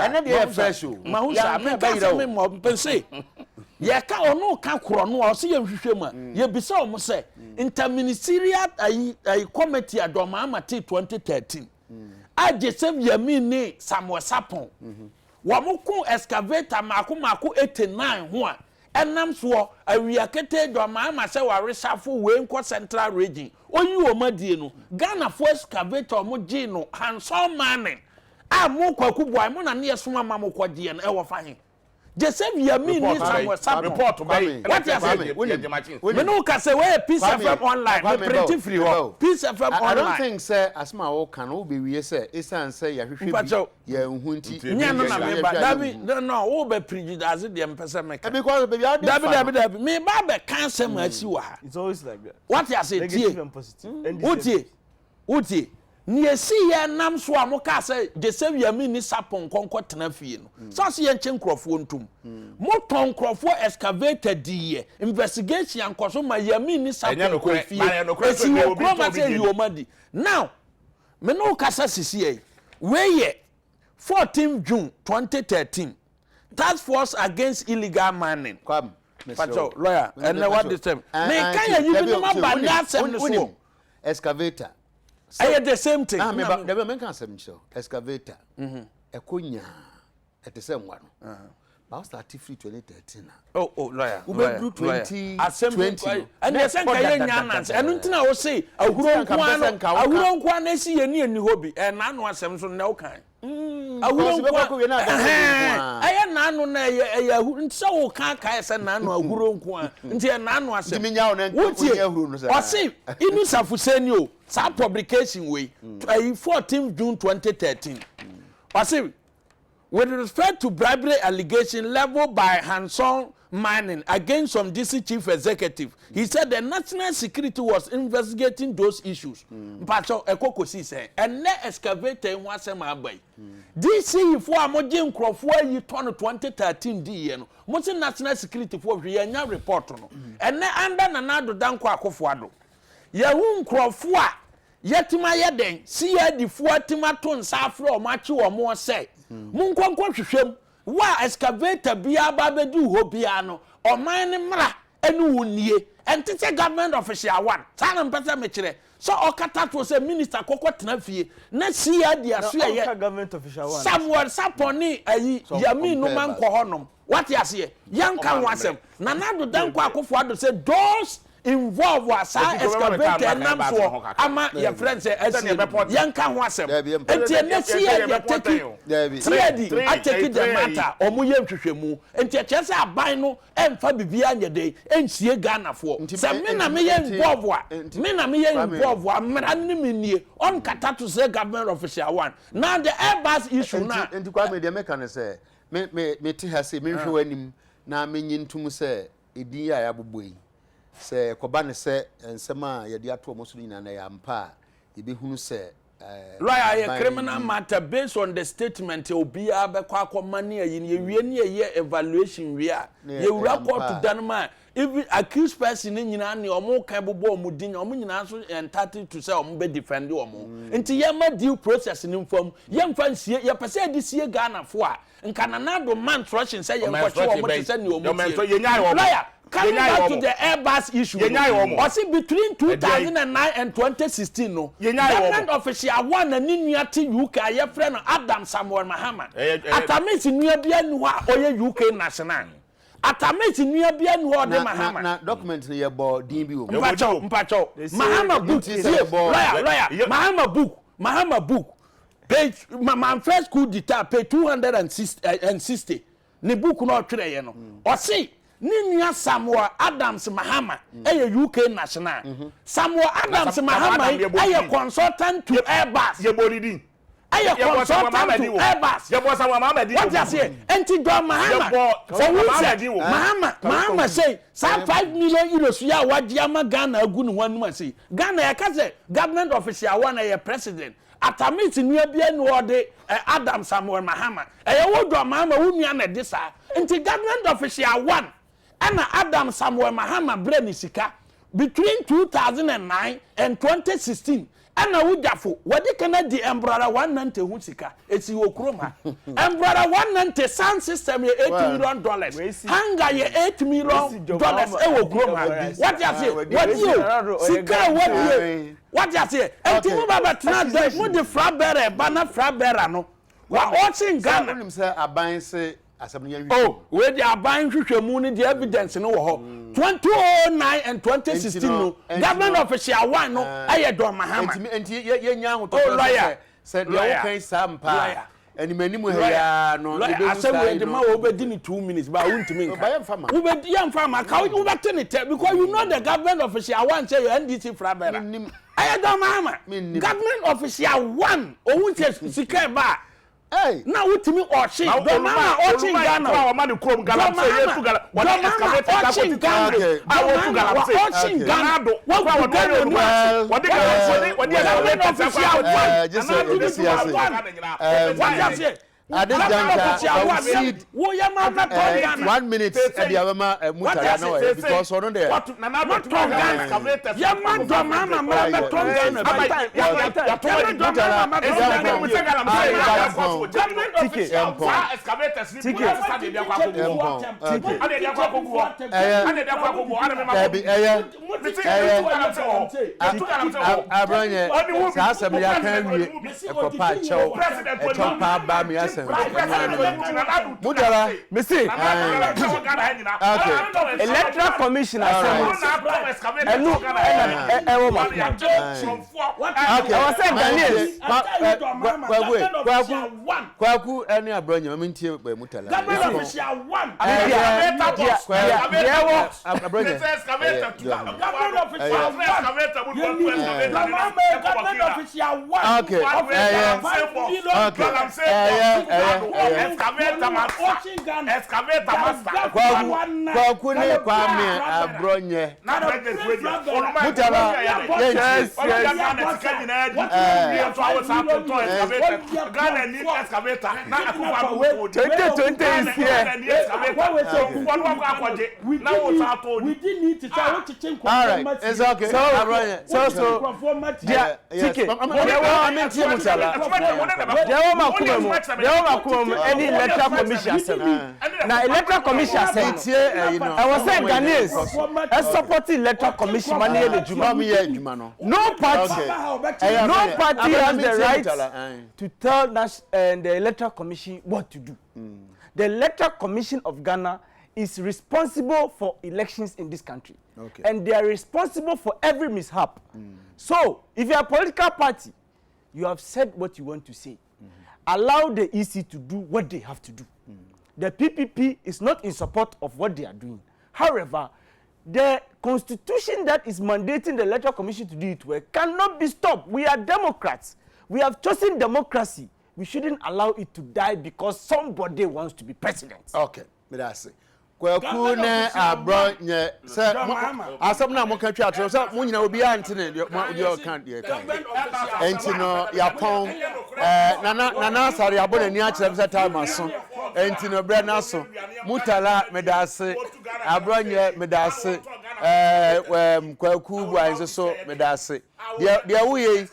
ene de ye fresh o ma hu sa me ba ira me mo pense ye ka ono ka kro no o se ye hwehwe ma ye bisa o mo se interministerial ai committee adoma amate 2013 aje save yamin ni Samuel Sapon wamuku excavator mako 89 ho a enam so awiakete adoma amase wa resafo we nko central region oyi wo madie no Ghana for excavator mo gi no handsome man a mo kwaku boy mo na ne yesoma ma mo kwagie no e wo fa he je save yamin ni Samuel Sapon report by what you say me no ka say we peace FM online me print free ho peace FM online I don't think say asma wo kan wo be wie say esan say ya hwehwe bi ya nhunti nya no na me ba dabi no wo be prejudice de mpese me ka because baby dabi me ba be kan say ma si wa ha it's always like that what you say negative and positive uti ni esi ye nam so amoka say de save yamin ni Sapon konko tena fie no so se ye nche nkrofo ntum mo ton nkrofo excavator die investigation ankoso ma yamin ni Sapon ko fie esi wo kroma say yomadi now me no kasa sisi e we ye 14 June 2013 task force against illegal mining kwam pacho lawyer and what this time me kan ya yibi no ma ba na asem so excavator I the same thing. Ah, me can say so. Excavator. Ekonya. At the same one. But started free 2013. Oh, lawyer. We do 2020. And the same kind of nonsense. And until I was say, I wouldn't want to see any hobby. And I know some so no kind. I wouldn't want I am none on a so can't say none or wouldn't want until none was a minion. Would you? Or see, in this Afusenio. Some publication way 14 June 2013. I say, with respect to bribery allegation leveled by Hanson Mining against some DC chief executive, he said the national security was investigating those issues. Pacho Ekokosi said, and let excavator in Wasema DC for a Mojim Crawford you turn 2013 DN, most national security for Rianya report on, and then under Nanado Danko Akofwado. Yahun Crawford. Yetima yeden si ya di fuatima to nsafro o machi o mo se munkonkwo hwehwem wa excavator bia ba bedu ho bia no o man ne mra enu wonie entete government official one sana mpesa me kire so okata to say minister kokko tena fie na si ya di aso ye government official one Samuel Saponi ayi yamin no man ko honom what you say yanka wasem na nado danko akofo ado say those involve was excavator nam so ama your friends say yanka ho asem enti na see ya take atake the matter omo ye nhwehwemu enti a chese aban no emfa bibia nyede ensie Ghana fo se me na me ye involve a mra nimnie on kata to say government official one now the airbus issue na enti kwa me de me kan say me ti ha say me hwe anim na me nyintum say edin ya aboboi se koba ne se ensema ye de ato mo so nyina na ya mpa e be hunu se lawyer a criminal matter based on the statement obi abekwa akoma ne ayi ne wie ne ye evaluation wie a ye wura court to Denmark even accused person nyina ne omo kan bobo omo din omo nyina so entitled to say omo be defend omo nti ye ma due process ni mfam ye mfa nsie ye pese adi sie Ghana fo a nka nanado man trusting say ye nkwoche omo te say ne omo lawyer coming back to the Airbus issue. Was it between 2009 and 2016? No. Government official one and Ninyati UK, your friend Adam Samuel Mahama. Atamis in near Bianwa or UK national. Atamis in near Bianwa de Mahama. Na document here about DB. Mpacho. Mahama book. Lawyer. Mahama book. Page my first school detail page 260. Ne book no twerɛ no. O see Ninya Samuel Adams Mahama UK national. Samuel Adams Mahama consultant to Airbus. Yebolidi. Consultant to Airbus. What you say? Enti do Mahama say some 5 million euros ya wadiama Ghana agu no one say. Ghana ya ka say government official one ya president. Atamit nua bia no de Adam Samuel Mahama. Wo do Mahama wo nua na de sa. Enti government official one and Adam Samuel Mahama brain sika between 2009 and 2016 and wujafo wadi kana di embrara 190 hu sika eti okroma embrara 190 sound system ye $8 million hanga ye $8 million e okroma what you say what you sika what you say enti mo baba tena dey mo de frabere bana frabera no wa watching Ghana him say aban say oh, where they are buying the evidence no ho. 2009 and 2016 no. Government official one no. Aye do Mahama. Enti ye nya to lawyer said you can sampa. And many mo ya no. I said we the man obedi ni 2 minutes but won't me. Obedi yam farmer ka we turn it because you know the government official one say you NDC frabera. Aye do Mahama. Government official one o won't sika ba. Hey, now what to me watching? Mama watching Ghana. Mama Chrome Ghana. What watching Ghana? I want to Ghana. Watching Ghana. What at this juncture, 1 minute at the Avama Mutara because on there. Mudara, Missy. Okay. Electoral Commission Okay. I was saying Kwaku any abronya mintie be mutala. we didn't need to try to change. All right, it's okay. Any electoral commission now electoral commission I was saying Ghanaians I support the electoral commission no party has the right to tell the electoral commission what to do. The electoral commission of Ghana is responsible for elections in this country, and they are responsible for every mishap. So if you are a political party, you have said what you want to say. Allow the EC to do what they have to do. The PPP is not in support of what they are doing. However, the constitution that is mandating the electoral commission to do it well cannot be stopped. We are Democrats. We have chosen democracy. We shouldn't allow it to die because somebody wants to be president. Okay, that's it. Kwaku ne abronye se asem na mo kan twa atro se mo nyina obi antene de kan de kan enti no yapon nana sare abona ni a kire se time aso enti no bre na so mutala medase abronye medase kwaku buanze so medase de wuye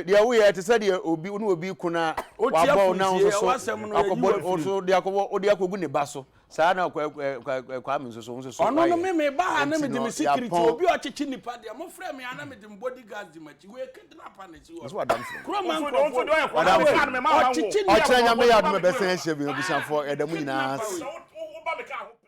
dia wuye te se de obi unu obi kuna wabo na so akobod so de akobo odi akogu ne baso saa na kwa me so ono no me ba ha na me de me security obi o chichi nipa de mo frɛ me ana me de bodyguard di machi we kidnapper na si wo so adam kro man Ofu kro do ya chichi o kyerɛ nyame ya do me bɛsɛn hye bi obusanfo ɛda mu nyinaa wo ba me ka ho